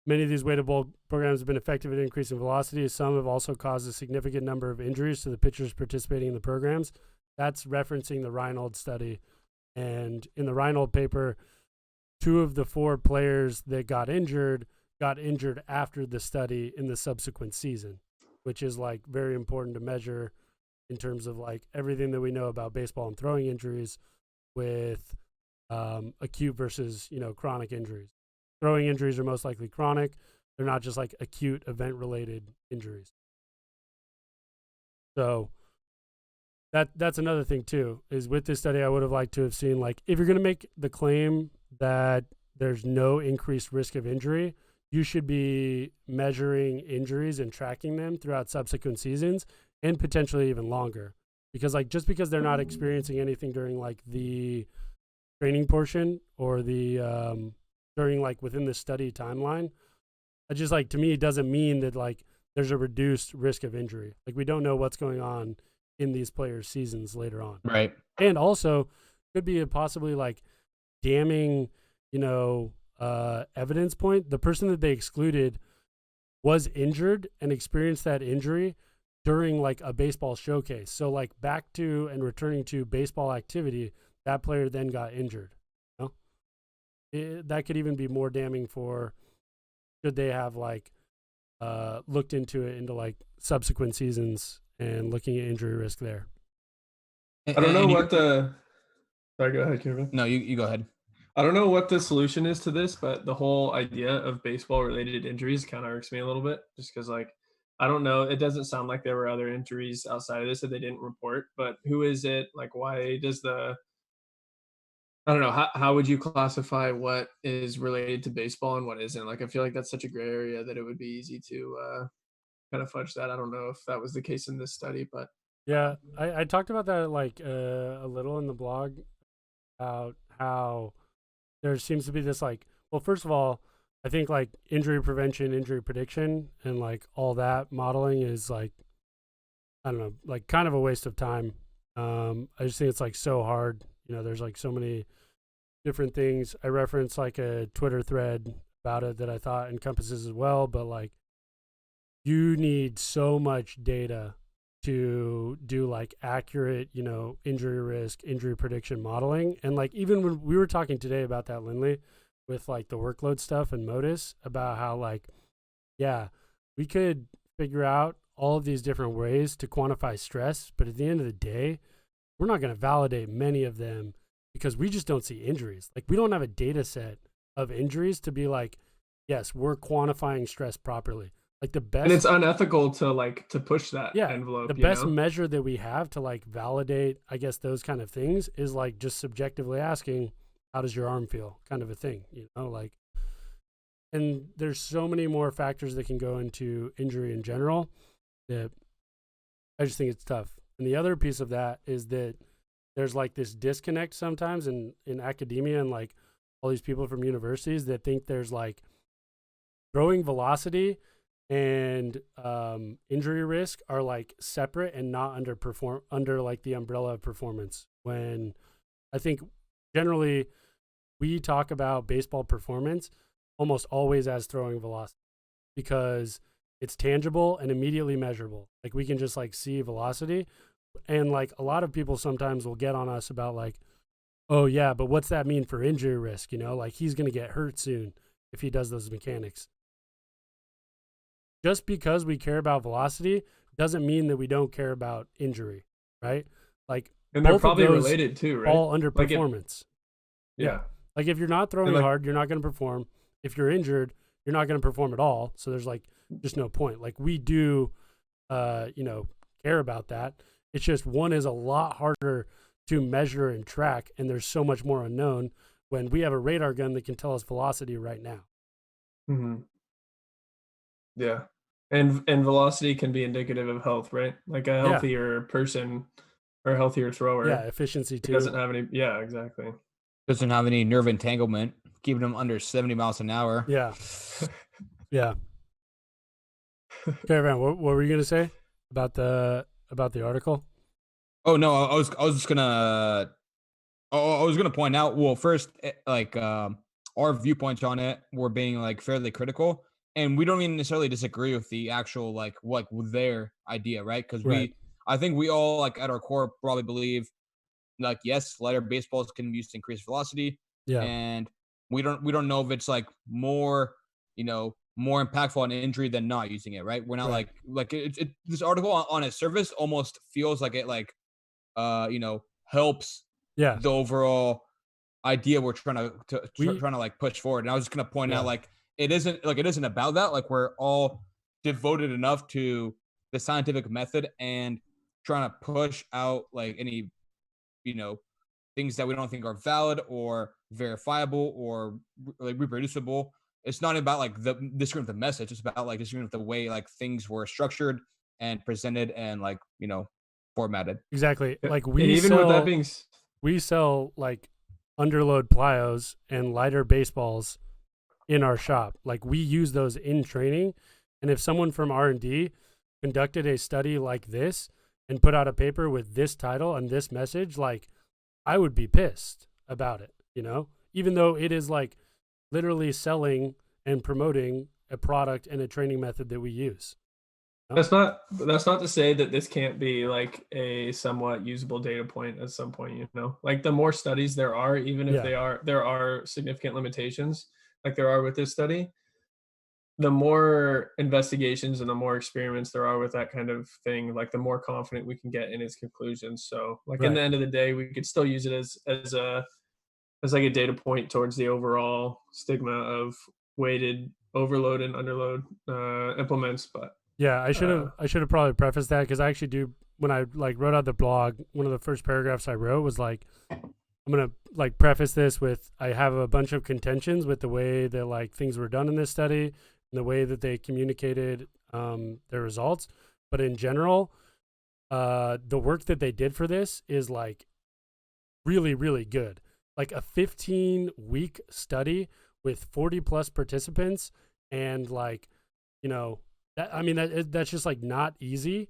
many of these weighted ball programs have been effective at increasing velocity. Some have also caused a significant number of injuries to the pitchers participating in the programs. That's referencing the Reynolds study. And in the Reynolds paper, 2 of the 4 players that got injured after the study in the subsequent season, which is like very important to measure in terms of like everything that we know about baseball and throwing injuries with acute versus, you know, chronic injuries. Throwing injuries are most likely chronic. They're not just like acute event-related injuries. So that's another thing too, is with this study, I would have liked to have seen like, if you're going to make the claim that there's no increased risk of injury, you should be measuring injuries and tracking them throughout subsequent seasons and potentially even longer. Because like, just because they're not experiencing anything during like the training portion or the, during like within the study timeline, it just like, to me, it doesn't mean that like there's a reduced risk of injury. Like we don't know what's going on in these players' seasons later on. Right. And also could be a possibly like damning, you know, evidence point. The person that they excluded was injured and experienced that injury during like a baseball showcase. So like back to and returning to baseball activity, that player then got injured. You know? That could even be more damning for should they have like looked into it into like subsequent seasons and looking at injury risk there. I don't know what the. Sorry, go ahead, Caravan. No, you go ahead. I don't know what the solution is to this, but the whole idea of baseball-related injuries kind of irks me a little bit, just because, like, I don't know. It doesn't sound like there were other injuries outside of this that they didn't report. But who is it? Like, why does the I don't know. How would you classify what is related to baseball and what isn't? Like, I feel like that's such a gray area that it would be easy to kind of fudge that. I don't know if that was the case in this study, but Yeah, I talked about that like a little in the blog about how there seems to be this like, well, first of all, I think like injury prevention, injury prediction, and like all that modeling is like, I don't know, like kind of a waste of time. I just think it's like so hard. You know, there's like so many different things. I referenced like a Twitter thread about it that I thought encompasses as well, but like you need so much data to do like accurate, you know, injury risk, injury prediction modeling. And like even when we were talking today about that, Lindley, with like the workload stuff and Modus, about how like, yeah, we could figure out all of these different ways to quantify stress, but at the end of the day, we're not going to validate many of them because we just don't see injuries. Like we don't have a data set of injuries to be like, yes, we're quantifying stress properly. Like the best, and it's unethical to push that envelope. The best measure that we have to like validate, I guess, those kind of things is like just subjectively asking, how does your arm feel, kind of a thing, you know, like. And there's so many more factors that can go into injury in general that I just think it's tough. And the other piece of that is that there's like this disconnect sometimes in academia and like all these people from universities that think there's like throwing velocity and injury risk are like separate and not under like the umbrella of performance, when I think generally we talk about baseball performance almost always as throwing velocity because it's tangible and immediately measurable. Like we can just like see velocity, and like a lot of people sometimes will get on us about like, oh yeah, but what's that mean for injury risk? You know, like he's going to get hurt soon if he does those mechanics. Just because we care about velocity doesn't mean that we don't care about injury, right? Like, and they're probably related too, right? All under performance. Yeah. Like if you're not throwing hard, you're not going to perform. If you're injured, you're not going to perform at all. So there's like just no point. Like we do, you know, care about that. It's just one is a lot harder to measure and track, and there's so much more unknown when we have a radar gun that can tell us velocity right now. Mm-hmm. Yeah. And velocity can be indicative of health, right? Like a healthier person or a healthier thrower. Yeah, efficiency too. Doesn't have any. Yeah, exactly. Doesn't have any nerve entanglement, keeping them under 70 miles an hour. Yeah. Yeah. Caravan, what were you gonna say about the article? Oh no, I was just gonna. I was gonna point out. Well, first, like our viewpoints on it were being like fairly critical, and we don't even necessarily disagree with the actual like their idea, right? Because I think we all like at our core probably believe like yes, lighter baseballs can be used to increase velocity, and we don't know if it's like more, you know, more impactful on injury than not using it, right? We're not like this article on its surface almost feels like it like you know, helps the overall idea we're trying to like push forward. And I was just gonna point out like it isn't about that. Like we're all devoted enough to the scientific method and trying to push out like any, you know, things that we don't think are valid or verifiable or like reproducible. It's not about like the disagreeing with the message. It's about like disagreeing with the way like things were structured and presented and like, you know, formatted. Exactly. Like we sell like underload plyos and lighter baseballs in our shop. Like we use those in training. And if someone from R&D conducted a study like this and put out a paper with this title and this message, like I would be pissed about it, you know, even though it is like literally selling and promoting a product and a training method that we use. That's not to say that this can't be like a somewhat usable data point at some point, you know, like the more studies there are, even if there are significant limitations like there are with this study, the more investigations and the more experiments there are with that kind of thing, like the more confident we can get in its conclusions. So like in the Right. end of the day, we could still use it as like a data point towards the overall stigma of weighted overload and underload implements. But Yeah, I uh, should have probably prefaced that, because I actually do, when I like wrote out the blog, one of the first paragraphs I wrote was like, I'm gonna like preface this with, I have a bunch of contentions with the way that like things were done in this study and the way that they communicated their results. But in general, the work that they did for this is like really, really good. Like a 15-week study with 40 plus participants, and like, you know, that, I mean, that's just like not easy.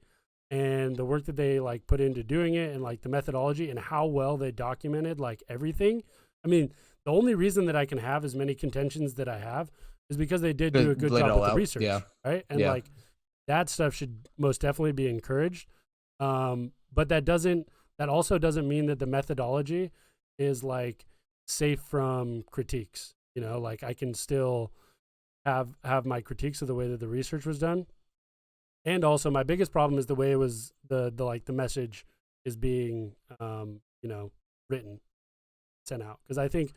And the work that they like put into doing it, and like the methodology and how well they documented like everything. I mean, the only reason that I can have as many contentions that I have is because they did do a good Laid it job all with the out. research, Yeah. right? And Yeah. like that stuff should most definitely be encouraged. But that also doesn't mean that the methodology is like safe from critiques. You know, like I can still have my critiques of the way that the research was done. And also my biggest problem is the way it was, the like the message is being you know, written, sent out. Because I think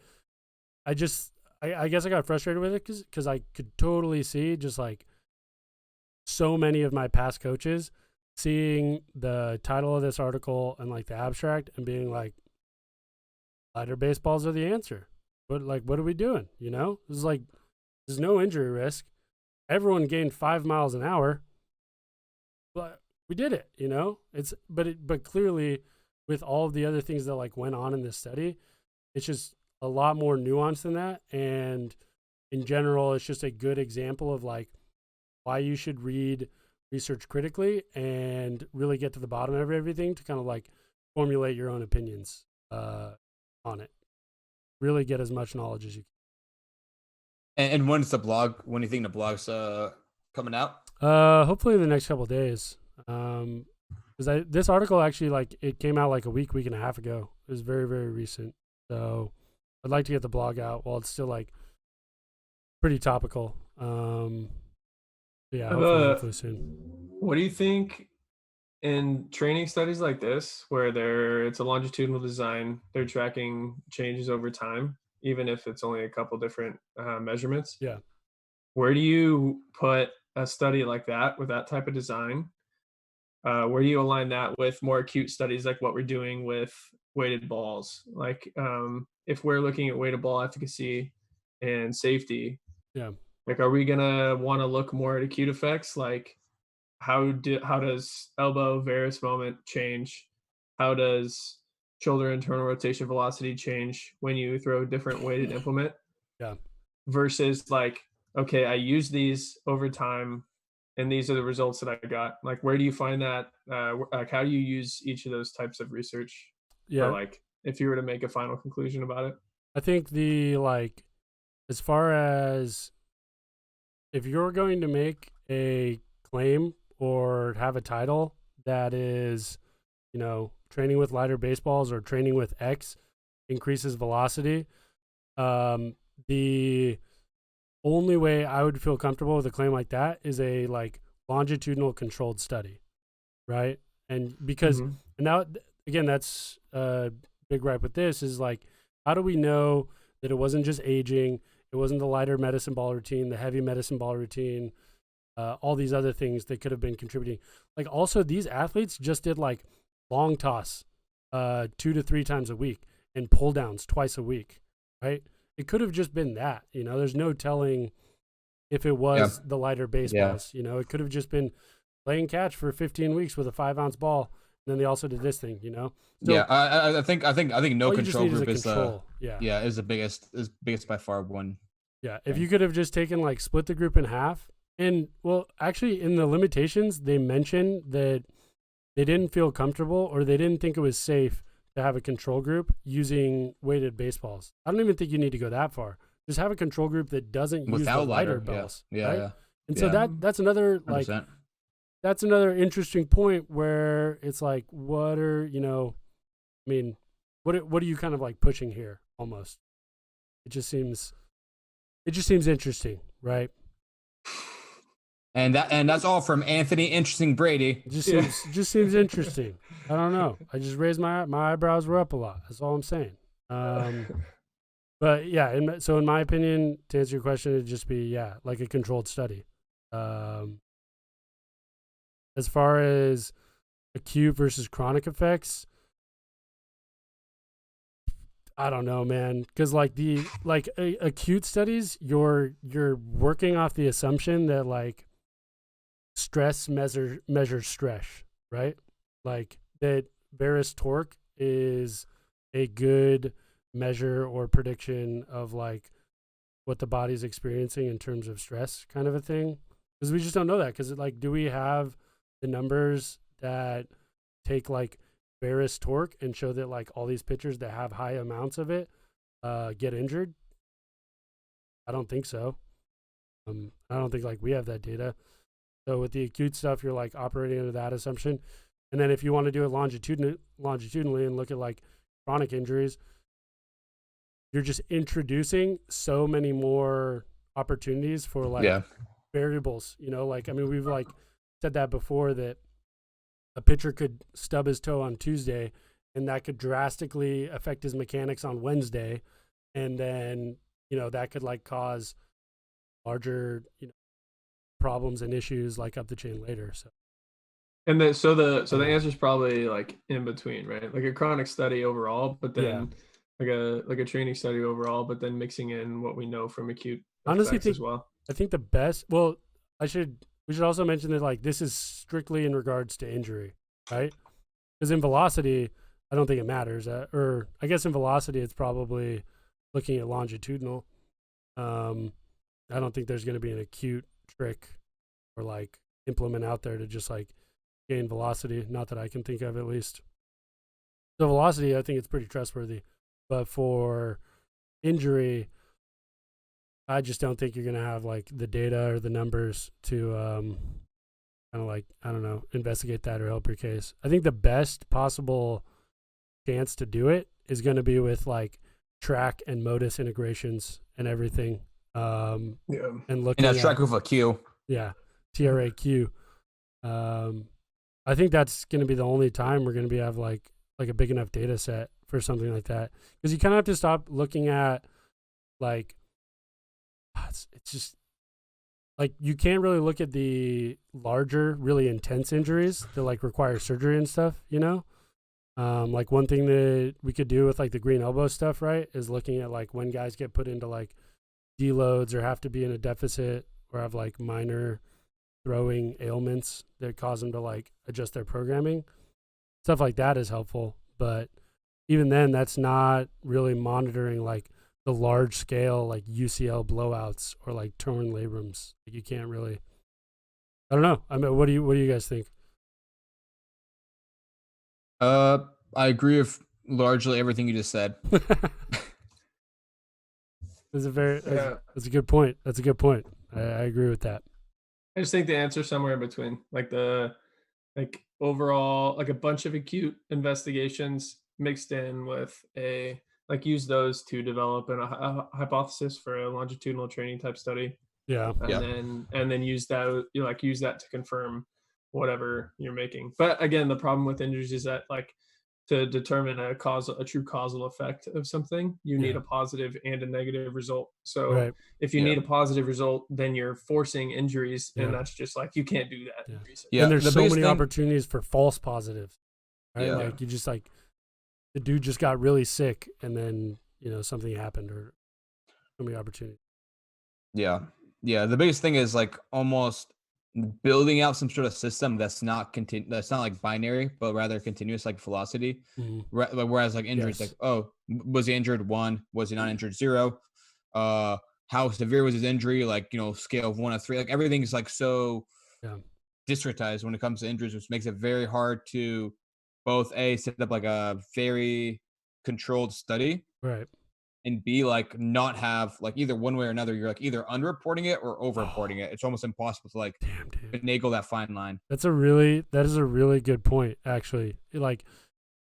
I guess I got frustrated with it because I could totally see just like so many of my past coaches seeing the title of this article and like the abstract and being like, lighter baseballs are the answer. But like, what are we doing? You know, this is like, there's no injury risk. Everyone gained 5 miles an hour, but we did it. You know, but clearly, with all of the other things that like went on in this study, it's just a lot more nuanced than that. And in general, it's just a good example of like why you should read research critically and really get to the bottom of everything to kind of like formulate your own opinions on it. Really get as much knowledge as you can. And when's the blog? When do you think the blog's coming out? Hopefully in the next couple of days. Because this article actually, like, it came out like a week and a half ago. It was very, very recent. So I'd like to get the blog out while it's still like pretty topical. Yeah, hopefully soon. what do you think in training studies like this, where it's a longitudinal design, they're tracking changes over time, even if it's only a couple different measurements? Yeah. Where do you put a study like that with that type of design? Where do you align that with more acute studies like what we're doing with weighted balls? Like if we're looking at weighted ball efficacy and safety, Yeah. like are we gonna want to look more at acute effects, like how does elbow varus moment change? How does shoulder internal rotation velocity change when you throw a different weighted implement? Yeah. Versus like, okay, I use these over time and these are the results that I got. Like, where do you find that? Like, how do you use each of those types of research? Yeah. For like, if you were to make a final conclusion about it? I think as far as if you're going to make a claim or have a title that is, you know, training with lighter baseballs or training with X increases velocity, the only way I would feel comfortable with a claim like that is a like longitudinal controlled study, right? And because and now again, that's a big gripe with this is like, how do we know that it wasn't just aging, it wasn't the lighter medicine ball routine, the heavy medicine ball routine, all these other things that could have been contributing? Like, also these athletes just did like long toss 2 to 3 times a week and pull downs twice a week, right? It could have just been that, you know, there's no telling if it was the lighter baseballs. You know, it could have just been playing catch for 15 weeks with a 5-ounce ball. And then they also did this thing, you know? So, yeah, I think no control group is is the biggest by far one. Yeah, if you could have just taken like split the group in half, and well, actually in the limitations they mentioned that they didn't feel comfortable or they didn't think it was safe to have a control group using weighted baseballs. I don't even think you need to go that far. Just have a control group that doesn't use the lighter balls. Yeah. And so that's another like 100%. That's another interesting point where it's like, what are, you know, I mean, what are you kind of like pushing here almost? It just seems interesting, right? And that's all from Anthony Interesting Brady. It just seems interesting. I don't know. I just raised my eyebrows were up a lot. That's all I'm saying. But yeah, so in my opinion, to answer your question, it'd just be like a controlled study. As far as acute versus chronic effects, I don't know, man. Because acute studies, you're working off the assumption that like stress measures stress, right? Like that Varus torque is a good measure or prediction of like what the body's experiencing in terms of stress, kind of a thing. Because we just don't know that. Because like, do we have the numbers that take like Varus torque and show that like all these pitchers that have high amounts of it get injured? I don't think so. I don't think like we have that data. So with the acute stuff, you're like operating under that assumption. And then if you want to do it longitudinally and look at like chronic injuries, you're just introducing so many more opportunities for like variables, like, I mean, we've like said that before, that a pitcher could stub his toe on Tuesday and that could drastically affect his mechanics on Wednesday. And then, that could like cause larger, problems and issues like up the chain later. So. And the answer is probably like in between, right? Like a chronic study overall, but then like a training study overall, but then mixing in what we know from acute effects as well. I think the best. Well, we should also mention that like this is strictly in regards to injury, right? Because in velocity, I don't think it matters. Or I guess in velocity, it's probably looking at longitudinal. I don't think there's going to be an acute trick or like implement out there to just like gain velocity. Not that I can think of, at least. The velocity, I think it's pretty trustworthy. But for injury, I just don't think you're going to have like the data or the numbers to kind of like, I don't know, investigate that or help your case. I think the best possible chance to do it is going to be with like track and modus integrations and everything. And looking at track with a Q. Yeah, TRAQ. I think that's going to be the only time we're going to have like a big enough data set for something like that, because you kind of have to stop looking at like it's just like you can't really look at the larger, really intense injuries that like require surgery and stuff. Like one thing that we could do with like the green elbow stuff, right, is looking at like when guys get put into like deloads or have to be in a deficit or have like minor throwing ailments that cause them to like adjust their programming. Stuff like that is helpful, but even then, that's not really monitoring like the large scale like UCL blowouts or like torn labrums. You can't really. I don't know. I mean, what do you guys think? I agree with largely everything you just said. That's a good point. That's a good point. I agree with that. I just think the answer is somewhere in between, like overall, like a bunch of acute investigations mixed in with use those to develop a hypothesis for a longitudinal training type study. Yeah. And then use that, use that to confirm whatever you're making. But again, the problem with injuries is that like to determine a true causal effect of something, you need a positive and a negative result. So if you need a positive result, then you're forcing injuries, and that's just like you can't do that. And there's so many opportunities for false positives, right? Like you just like the dude just got really sick, and then something happened, or so many opportunities. Yeah. The biggest thing is like almost building out some sort of system that's not that's not like binary, but rather continuous, like velocity. Whereas like injuries, like, oh, was he injured 1? Was he not injured 0? How severe was his injury? Like, scale of 1 to 3. Like everything's like so discretized when it comes to injuries, which makes it very hard to both set up like a very controlled study, right, and B, like not have like either one way or another, you're like either underreporting it or overreporting it. It's almost impossible to like finagle that fine line. That is a really good point, actually. Like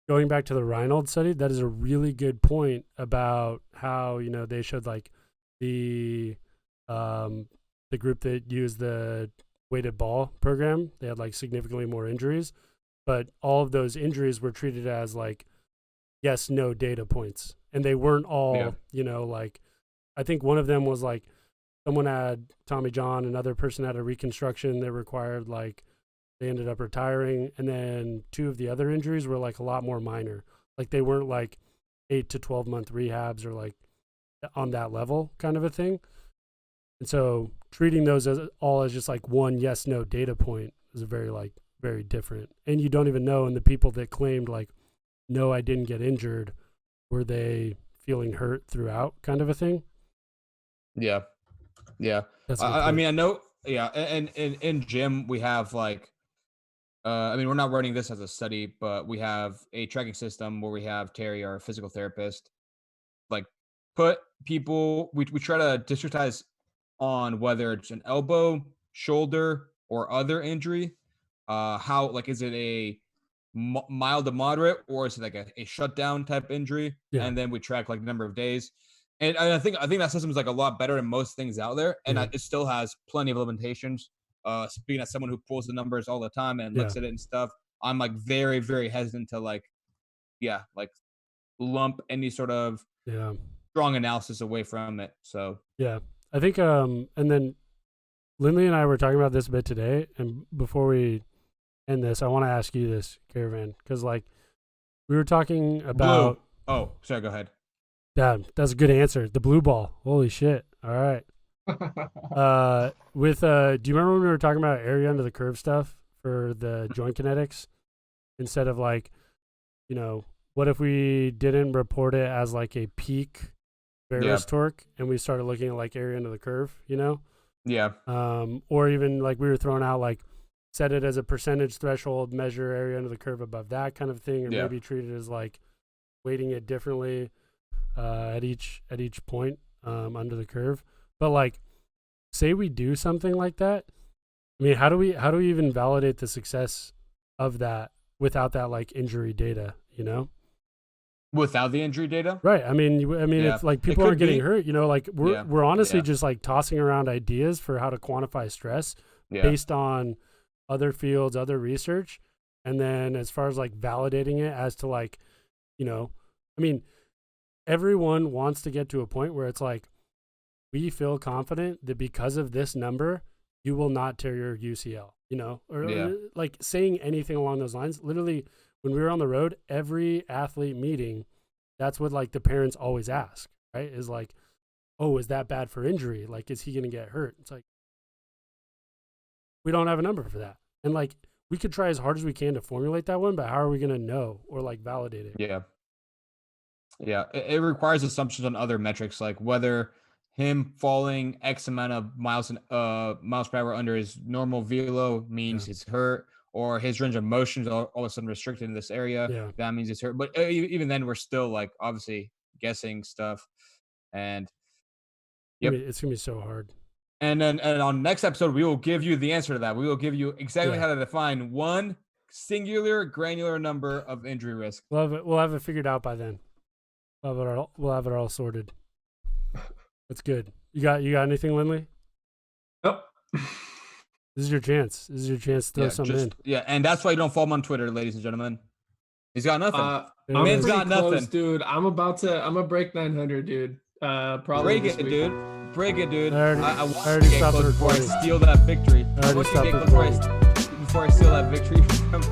going back to the Reynolds study, that is a really good point about how, they showed like the group that used the weighted ball program. They had like significantly more injuries, but all of those injuries were treated as like yes, no data points. And they weren't all, like I think one of them was like someone had Tommy John, another person had a reconstruction that required like they ended up retiring. And then 2 of the other injuries were like a lot more minor. Like they weren't like 8 to 12 month rehabs or like on that level kind of a thing. And so treating those as all as just like one yes, no data point is very different. And you don't even know. And the people that claimed like, no, I didn't get injured, were they feeling hurt throughout kind of a thing? Yeah. I mean, I know. Yeah. And in gym, we have like, I mean, we're not running this as a study, but we have a tracking system where we have Terry, our physical therapist, like put people, we try to dissertize on whether it's an elbow, shoulder, or other injury. How, like, is it a mild to moderate, or is it like a shutdown type injury? Yeah. And then we track like the number of days. And I think that system is like a lot better than most things out there. And it still has plenty of limitations. Speaking as someone who pulls the numbers all the time and looks at it and stuff, I'm like very, very hesitant to like lump any sort of strong analysis away from it. So I think and then Lindley and I were talking about this a bit today, and before we end this, I want to ask you this, Caravan, because like we were talking about Blue. Oh, sorry, go ahead. Yeah, that's a good answer. The blue ball. Holy shit. All right. Do you remember when we were talking about area under the curve stuff for the joint kinetics? Instead of like, what if we didn't report it as like a peak Varus torque and we started looking at like area under the curve, Yeah. Or even like we were throwing out like set it as a percentage threshold, measure area under the curve above that kind of thing, or maybe treat it as like weighting it differently at each point under the curve. But like, say we do something like that, I mean, how do we even validate the success of that without that like injury data, Without the injury data? Right. I mean, if like people aren't getting hurt, like we're honestly just like tossing around ideas for how to quantify stress based on other fields, other research. And then as far as like validating it as to like, I mean, everyone wants to get to a point where it's like, we feel confident that because of this number, you will not tear your UCL, or like saying anything along those lines. Literally, when we were on the road, every athlete meeting, that's what like the parents always ask, right? Is like, oh, is that bad for injury? Like, is he going to get hurt? It's like, we don't have a number for that. And like, we could try as hard as we can to formulate that one, but how are we going to know or like validate it? Yeah. It requires assumptions on other metrics, like whether him falling X amount of miles per hour under his normal velo means he's hurt, or his range of motion is all of a sudden restricted in this area. That means he's hurt. But even then, we're still like obviously guessing stuff. And it's gonna be so hard. And then on next episode, we will give you the answer to that. We will give you exactly how to define one singular granular number of injury risk. We'll have it figured out by then. We'll have it all sorted. That's good. You got anything, Lindley? Nope. This is your chance. To throw something in. Yeah, and that's why you don't follow him on Twitter, ladies and gentlemen. He's got nothing. Man's got nothing, dude. I'm gonna break 900, dude. Probably break it, dude. I want to get close before I steal that victory. Before I steal that victory from